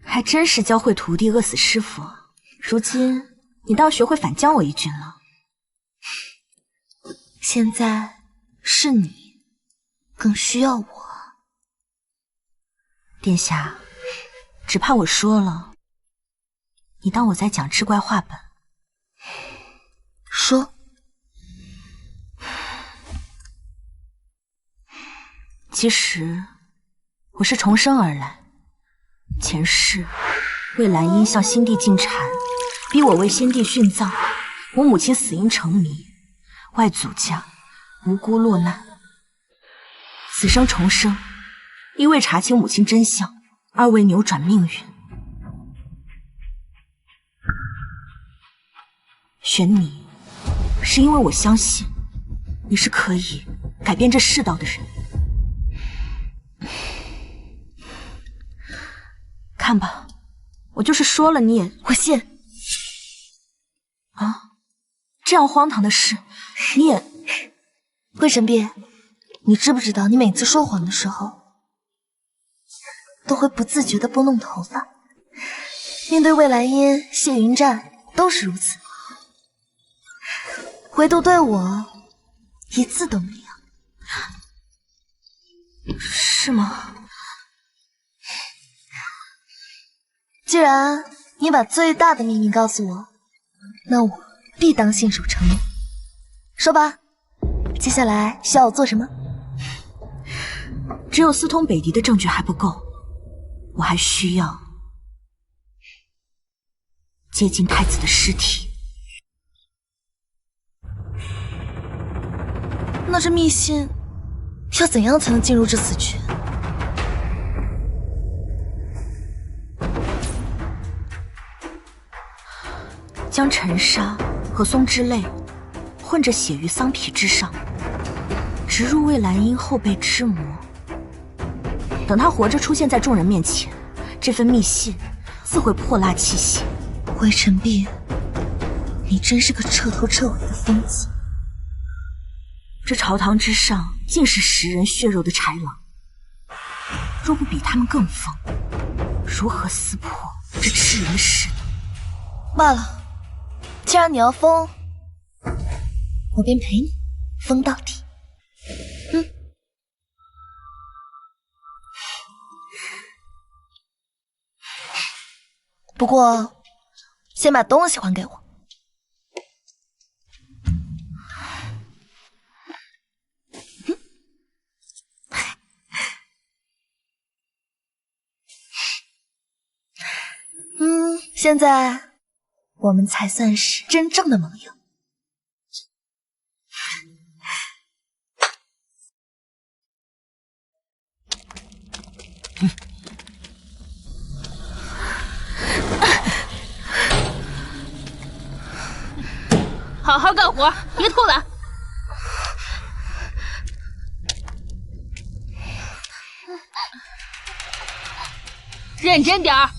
Speaker 2: 还真是教会徒弟饿死师傅，如今你倒学会反将我一军了。
Speaker 10: 现在是你更需要我。
Speaker 2: 殿下，只怕我说了，你当我在讲志怪话本。
Speaker 10: 说。
Speaker 2: 其实我是重生而来。前世，魏兰英向先帝进谗，逼我为先帝殉葬，我母亲死因成谜，外祖家无辜落难。此生重生，一为查清母亲真相，二为扭转命运。选你，是因为我相信你是可以改变这世道的人。看吧，我就是说了你也……
Speaker 10: 我信。
Speaker 2: 啊，这样荒唐的事，你也……
Speaker 10: 魏晨璧，你知不知道，你每次说谎的时候，都会不自觉地拨弄头发。面对魏兰英、谢云战都是如此，唯独对我一字都没有。
Speaker 2: 是吗？
Speaker 10: 既然你把最大的秘密告诉我，那我必当信守承诺。说吧，接下来需要我做什么？
Speaker 2: 只有私通北狄的证据还不够，我还需要接近太子的尸体。
Speaker 10: 那这密信要怎样才能进入这死穴？
Speaker 2: 将尘沙和松之泪混着血于桑皮之上，植入魏兰英后背之膜。等他活着出现在众人面前，这份密信自会破蜡气息。
Speaker 10: 魏晨璧，你真是个彻头彻尾的疯子！
Speaker 2: 这朝堂之上尽是食人血肉的豺狼，若不比他们更疯，如何撕破这吃人的势呢？
Speaker 10: 罢了，既然你要疯，我便陪你疯到底。不过，先把东西还给我。现在我们才算是真正的盟友。
Speaker 3: 好好干活，别偷懒。认真点儿。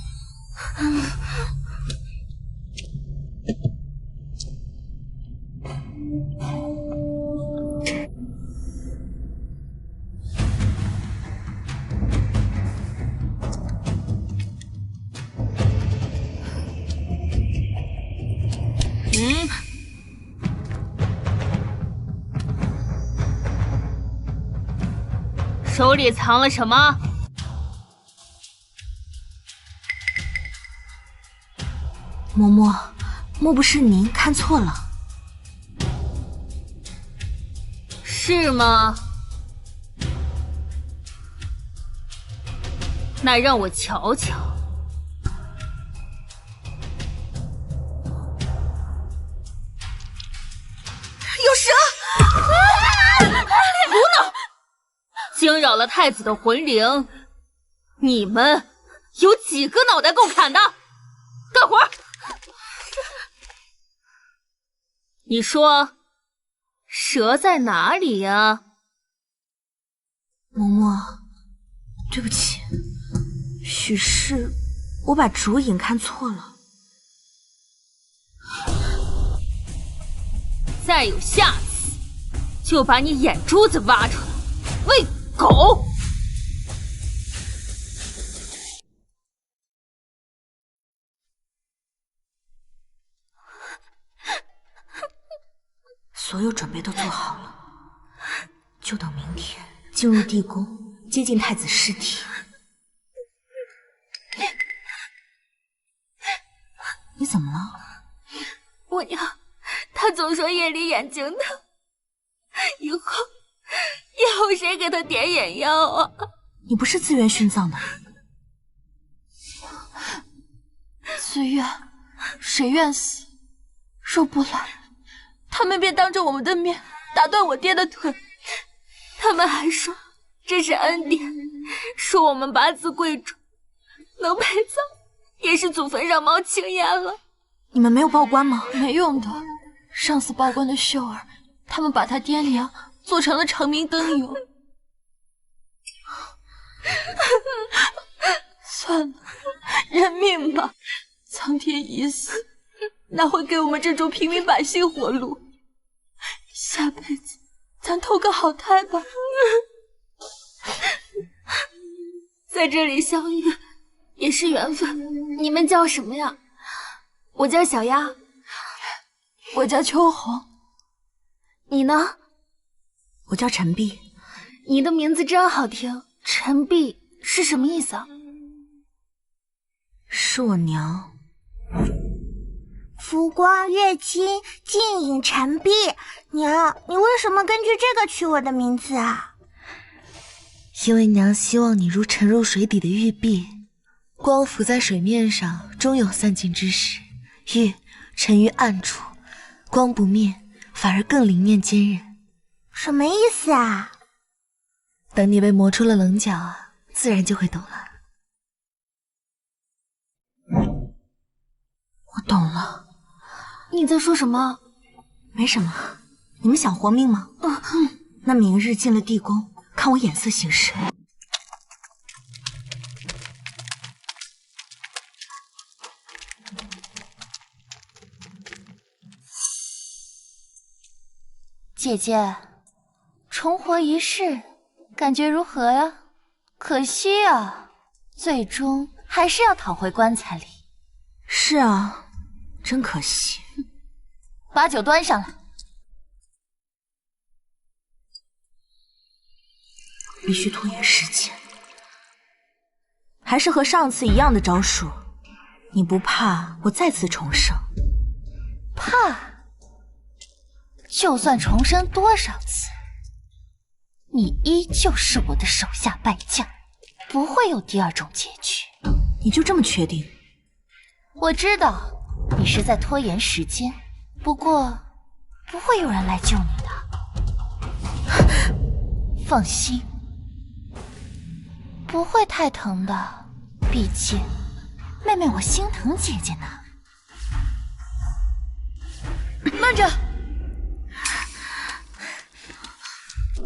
Speaker 3: 手里藏了什么？
Speaker 2: 嬷嬷，莫不是您看错了？
Speaker 3: 是吗？那让我瞧瞧。
Speaker 2: 有蛇！
Speaker 3: 胡闹！惊扰了太子的魂灵，你们有几个脑袋够砍的？干活！你说，蛇在哪里呀？
Speaker 2: 嬷嬷，对不起，许是我把竹影看错了。
Speaker 3: 再有下次，就把你眼珠子挖出来喂狗！
Speaker 2: 所有准备都做好了，就等明天进入地宫，接近太子尸体。你怎么了？
Speaker 3: 我娘，她总说夜里眼睛疼，以后谁给她点眼药啊？
Speaker 2: 你不是自愿殉葬的？
Speaker 6: 自愿，谁愿死？若不来，他们便当着我们的面打断我爹的腿。
Speaker 3: 他们还说这是恩典，说我们八字贵重，能陪葬也是祖坟上冒青烟了。
Speaker 2: 你们没有报官吗？
Speaker 6: 没用的，上次报官的秀儿，他们把他爹娘做成了长明灯油。算了，认命吧，苍天已死，哪会给我们这种平民百姓活路？下辈子咱投个好胎吧。
Speaker 3: 再在这里相遇也是缘分。你们叫什么呀？我叫小丫。
Speaker 2: 我叫秋红。
Speaker 3: 你呢？
Speaker 2: 我叫陈碧。
Speaker 3: 你的名字真好听。陈碧是什么意思啊？
Speaker 2: 是我娘。
Speaker 11: 浮光跃金，静影沉璧。娘，你为什么根据这个取我的名字啊？
Speaker 10: 因为娘希望你如沉入水底的玉璧，光浮在水面上，终有散尽之时；玉沉于暗处，光不灭，反而更灵验坚韧。
Speaker 11: 什么意思啊？
Speaker 10: 等你被磨出了棱角啊，自然就会懂了。
Speaker 2: 我懂了。
Speaker 3: 你在说什么？
Speaker 2: 没什么。你们想活命吗？那明日进了地宫，看我眼色行事。
Speaker 1: 姐姐，重活一世，感觉如何呀？可惜啊，最终还是要躺回棺材里。
Speaker 2: 是啊，真可惜。
Speaker 1: 把酒端上来。
Speaker 2: 必须拖延时间，还是和上次一样的招数。你不怕我再次重生？
Speaker 1: 怕？就算重生多少次，你依旧是我的手下败将，不会有第二种结局。
Speaker 2: 你就这么确定？
Speaker 1: 我知道你是在拖延时间，不过不会有人来救你的。放心，不会太疼的，毕竟妹妹我心疼姐姐呢。慢着，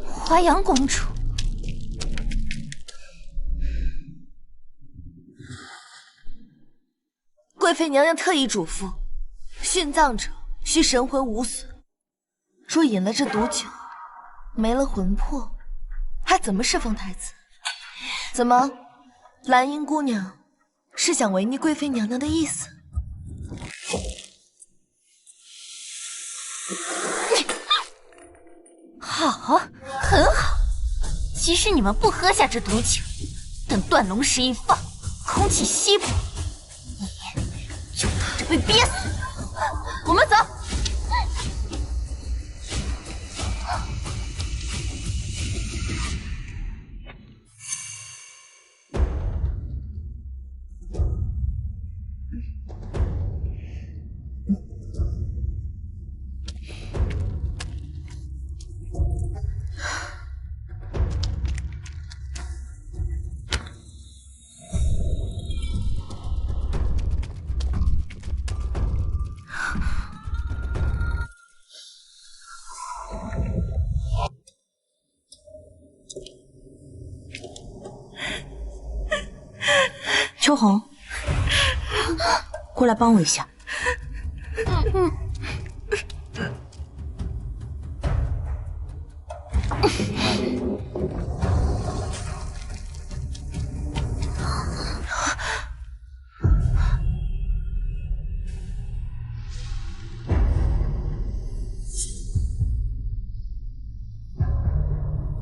Speaker 1: 华阳公主，
Speaker 10: 贵妃娘娘特意嘱咐，殉葬者需神魂无损。若饮了这毒酒，没了魂魄，还怎么侍奉太子？怎么，兰英姑娘是想违逆贵妃娘娘的意思？
Speaker 1: 好，很好。即使你们不喝下这毒酒，等断龙石一放，空气稀薄，你就等着被憋死。我们走。
Speaker 2: 秋红，过来帮我一下。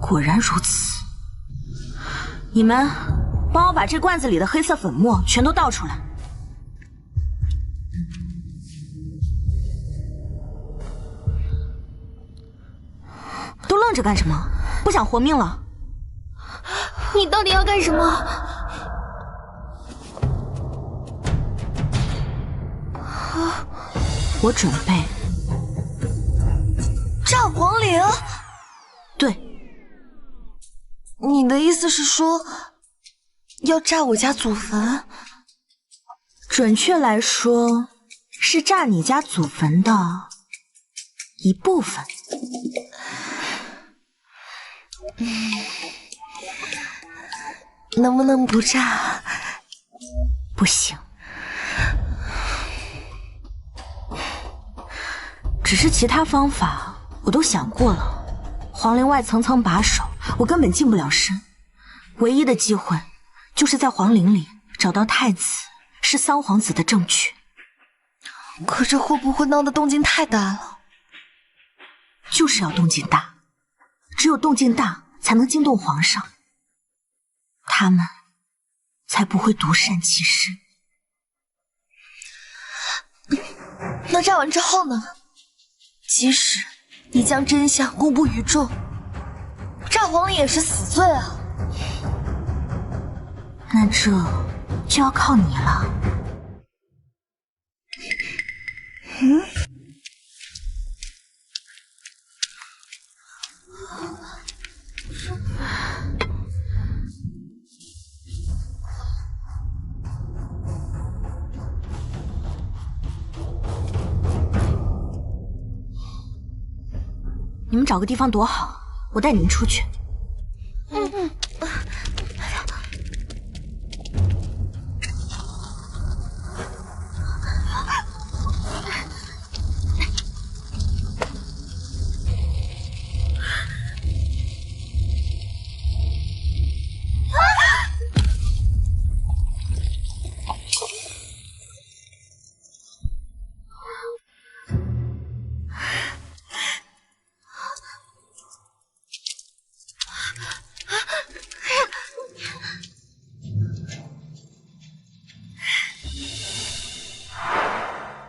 Speaker 2: 果然如此，你们帮我把这罐子里的黑色粉末全都倒出来。都愣着干什么？不想活命了？
Speaker 3: 你到底要干什么？
Speaker 2: 我准备
Speaker 10: 炸皇陵。
Speaker 2: 对，
Speaker 10: 你的意思是说要炸我家祖坟？
Speaker 2: 准确来说是炸你家祖坟的一部分。
Speaker 10: 能不能不炸？
Speaker 2: 不行，只是其他方法我都想过了。皇陵外层层把守，我根本近不了身。唯一的机会就是在皇陵里找到太子是三皇子的证据。
Speaker 10: 可这会不会闹得动静太大了？
Speaker 2: 就是要动静大，只有动静大才能惊动皇上，他们才不会独善其身。
Speaker 10: 那炸完之后呢？即使你将真相公布于众，炸皇陵也是死罪啊！
Speaker 2: 那这就要靠你了。你们找个地方躲好，我带你们出去。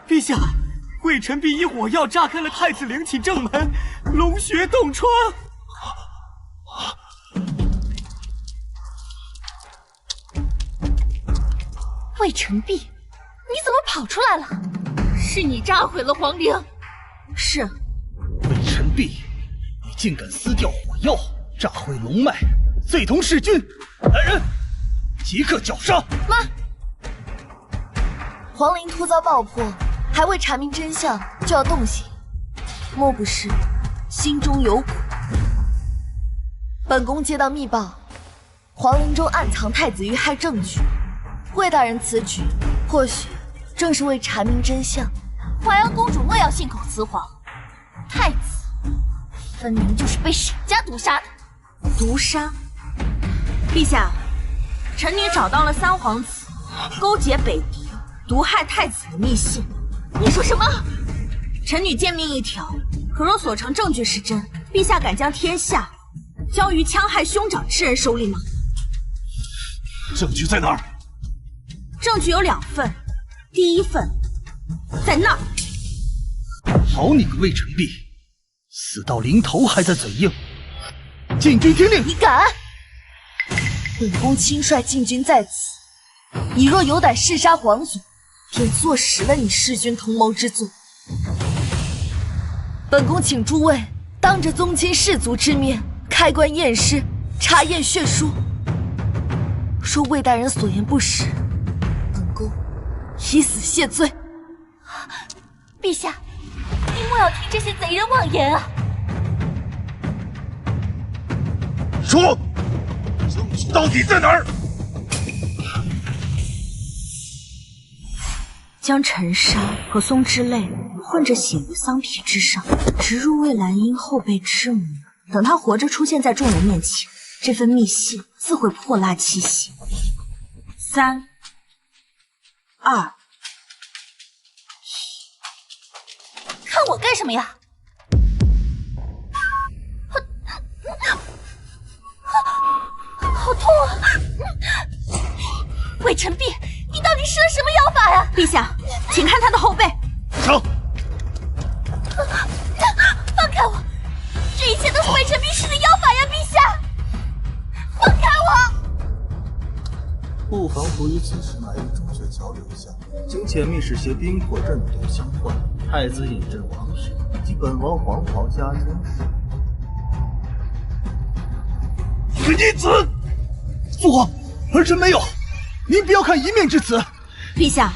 Speaker 4: 陛下，魏臣必以火药炸开了太子陵寝正门，龙穴洞窗。
Speaker 1: 魏臣璧，你怎么跑出来了？是你炸毁了皇陵？
Speaker 2: 是。
Speaker 5: 魏臣璧，你竟敢撕掉火药，炸毁龙脉，罪同弑君！来人，即刻绞杀！
Speaker 10: 妈，皇陵突遭爆破，还未查明真相就要动刑，莫不是心中有苦？本宫接到密报，皇陵中暗藏太子遇害证据。魏大人此举，或许正是为查明真相。
Speaker 1: 淮阳公主莫要信口雌黄，太子分明就是被沈家毒杀的。
Speaker 2: 毒杀？陛下，臣女找到了三皇子勾结北狄毒害太子的密信。
Speaker 1: 你说什么？
Speaker 2: 臣女诫命一条，可若所呈证据是真，陛下敢将天下交于戕害兄长之人手里吗？
Speaker 8: 证据在哪儿？
Speaker 2: 证据有2份，第1份在那儿。
Speaker 5: 好你个魏臣璧，死到临头还在嘴硬！禁军听令！
Speaker 10: 你敢！本宫亲率禁军在此，你若有胆弑杀皇祖，便坐实了你弑君同谋之罪。本宫请诸位当着宗亲士族之面开棺验尸，查验血书。若魏大人所言不实，本宫以死谢罪。
Speaker 1: 陛下，您莫要听这些贼人妄言啊！
Speaker 8: 说，证据到底在哪儿？
Speaker 2: 将陈沙和松之泪混着写于桑皮之上，植入魏兰英后背之母。等他活着出现在众人面前，这份密信自会破蜡气息。3、2、
Speaker 1: 看我干什么呀？好痛啊！魏臣璧，你到底施了什么妖法呀？
Speaker 2: 陛下，请看他的后背。
Speaker 8: 上！
Speaker 1: 放开我！这一切都是魏臣璧施的妖法呀！陛下，放开我！
Speaker 12: 不妨不与此时哪一种诀窍留下，经遣密使携兵破阵图相换，太子引阵王室及本王黄袍加身。
Speaker 8: 你个逆子！
Speaker 5: 父皇，儿臣没有，您不要看一面之词。
Speaker 2: 陛下，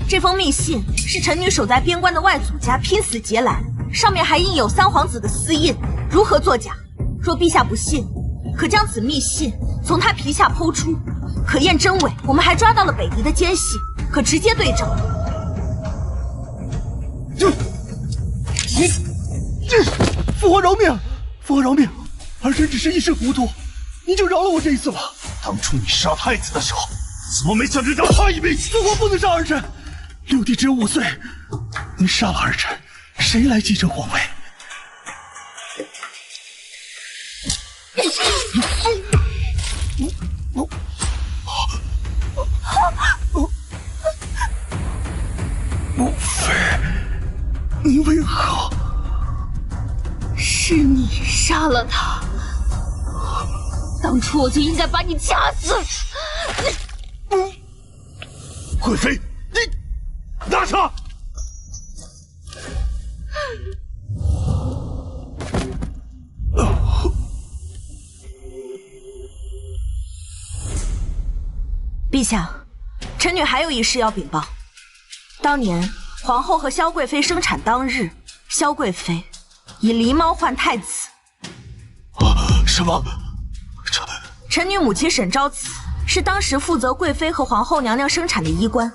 Speaker 2: 这封密信是臣女守在边关的外祖家拼死劫来，上面还印有三皇子的私印，如何作假？若陛下不信，可将此密信从他皮下剖出，可验真伪。我们还抓到了北狄的奸细，可直接对证。
Speaker 5: 父皇饶命！父皇饶命！儿臣只是一时糊涂，您就饶了我这一次吧。
Speaker 8: 当初你杀太子的时候，怎么没想着饶他一命？
Speaker 5: 父皇不能杀儿臣，六弟只有5岁，你杀了儿臣，谁来继承皇位？母妃，你为何？
Speaker 3: 是你杀了他，当初我就应该把你掐死。
Speaker 8: 贵妃，你拿下！
Speaker 2: 陛下，臣女还有一事要禀报。当年皇后和萧贵妃生产当日，萧贵妃以狸猫换太子。
Speaker 8: 什么？
Speaker 2: 臣女母亲沈昭慈是当时负责贵妃和皇后娘娘生产的医官。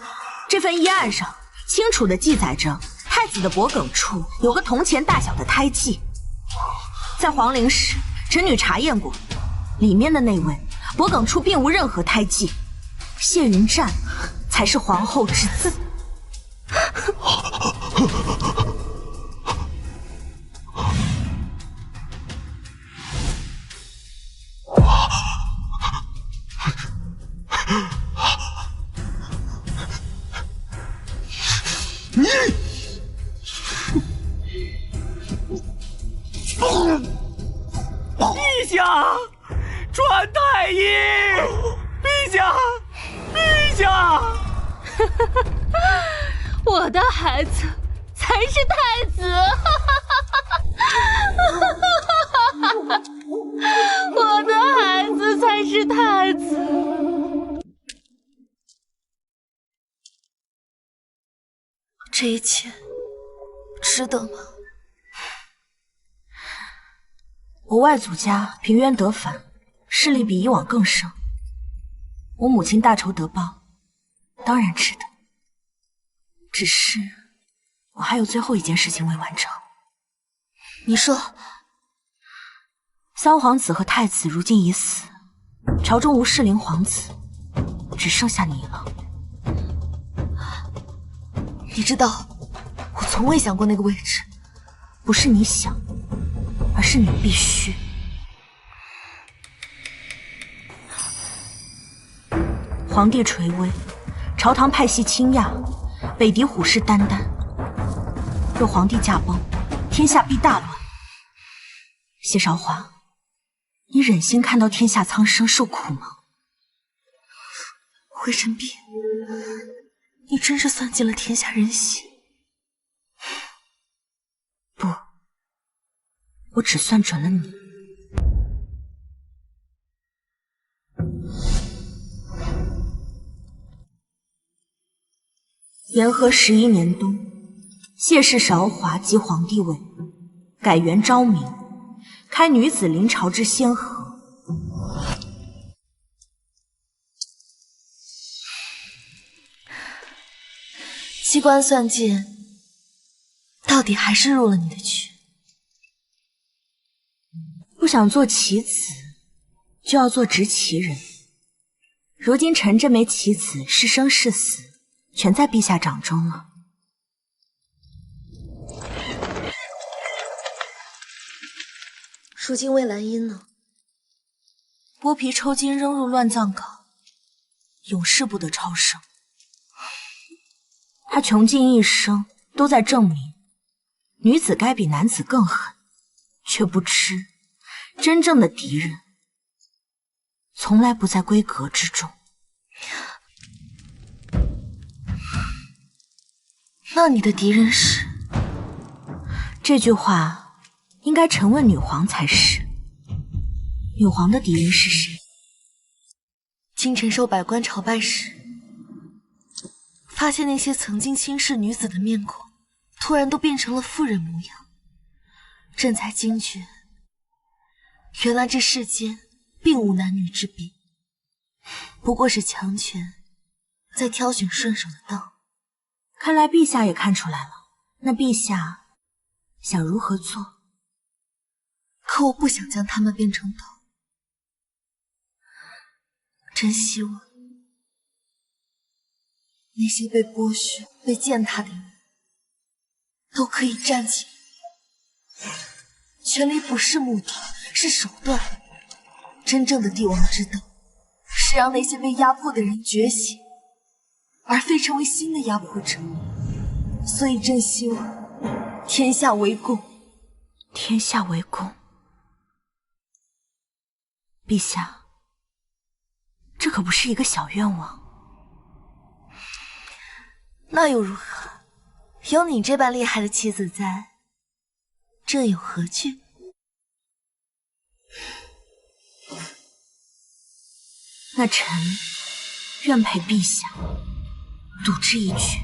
Speaker 2: 这份医案上清楚地记载着太子的脖颈处有个铜钱大小的胎记。在皇陵时，臣女查验过，里面的那位脖颈处并无任何胎记。谢云战才是皇后之子。
Speaker 13: 陛下，传太医！陛下，陛下！
Speaker 3: 我的孩子才是太子！我的孩子才是太子！
Speaker 10: 这一切值得吗？
Speaker 2: 我外祖家平冤得反，势力比以往更盛。我母亲大仇得报，当然值得。只是我还有最后一件事情未完成。
Speaker 10: 你说，
Speaker 2: 三皇子和太子如今已死，朝中无适龄皇子，只剩下你了。
Speaker 10: 你知道，我从未想过那个位置。
Speaker 2: 不是你想，而是你必须。皇帝垂危，朝堂派系倾轧，北狄虎视眈眈。若皇帝驾崩，天下必大乱。谢韶华，你忍心看到天下苍生受苦吗？
Speaker 10: 回臣婢，你真是算计了天下人心。
Speaker 2: 不，我只算准了你。元和11年冬，谢氏韶华即皇帝位，改元昭明，开女子临朝之先河。
Speaker 10: 机关算尽，到底还是入了你的局。
Speaker 2: 不想做棋子，就要做执棋人。如今臣这枚棋子是生是死，全在陛下掌中了。
Speaker 10: 如今魏兰英呢？
Speaker 2: 剥皮抽筋扔入乱葬岗，永世不得超生。他穷尽一生都在证明，女子该比男子更狠，却不知真正的敌人从来不在闺阁之中。
Speaker 10: 那你的敌人是？
Speaker 2: 这句话应该臣问女皇才是。女皇的敌人是谁？
Speaker 10: 今臣受百官朝拜时，发现那些曾经轻视女子的面孔，突然都变成了妇人模样，朕才惊觉，原来这世间并无男女之别，不过是强权在挑选顺手的当。
Speaker 2: 看来陛下也看出来了，那陛下想如何做？
Speaker 10: 可我不想将他们变成刀。真希望那些被剥削、被践踏的人都可以站起来。权力不是目的，是手段。真正的帝王之道，是让那些被压迫的人觉醒，而非成为新的压迫者。所以朕希望天下为公。
Speaker 2: 天下为公，陛下，这可不是一个小愿望。
Speaker 10: 那又如何？有你这般厉害的妻子在，朕有何惧？
Speaker 2: 那臣愿陪陛下赌之一局。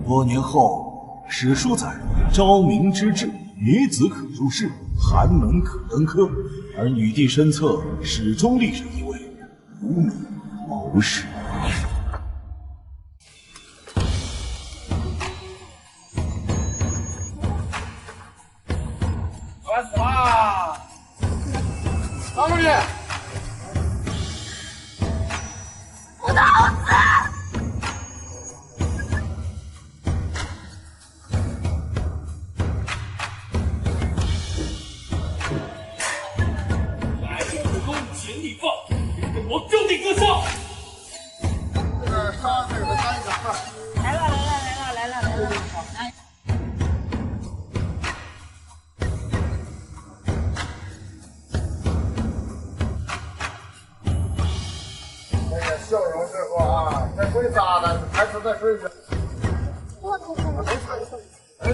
Speaker 8: 多年后，史书载昭明之治，女子可入仕，寒门可登科，而女帝身侧始终立着一位无名谋士。
Speaker 14: 快死啦！张书记，
Speaker 1: 不能死！
Speaker 14: 我就地割烧！
Speaker 7: 这杀字的干什么？
Speaker 15: 来了！来！
Speaker 7: 哎呀，笑容师傅啊，这水咋的？还是在水里？
Speaker 1: 我头疼。
Speaker 7: 哎，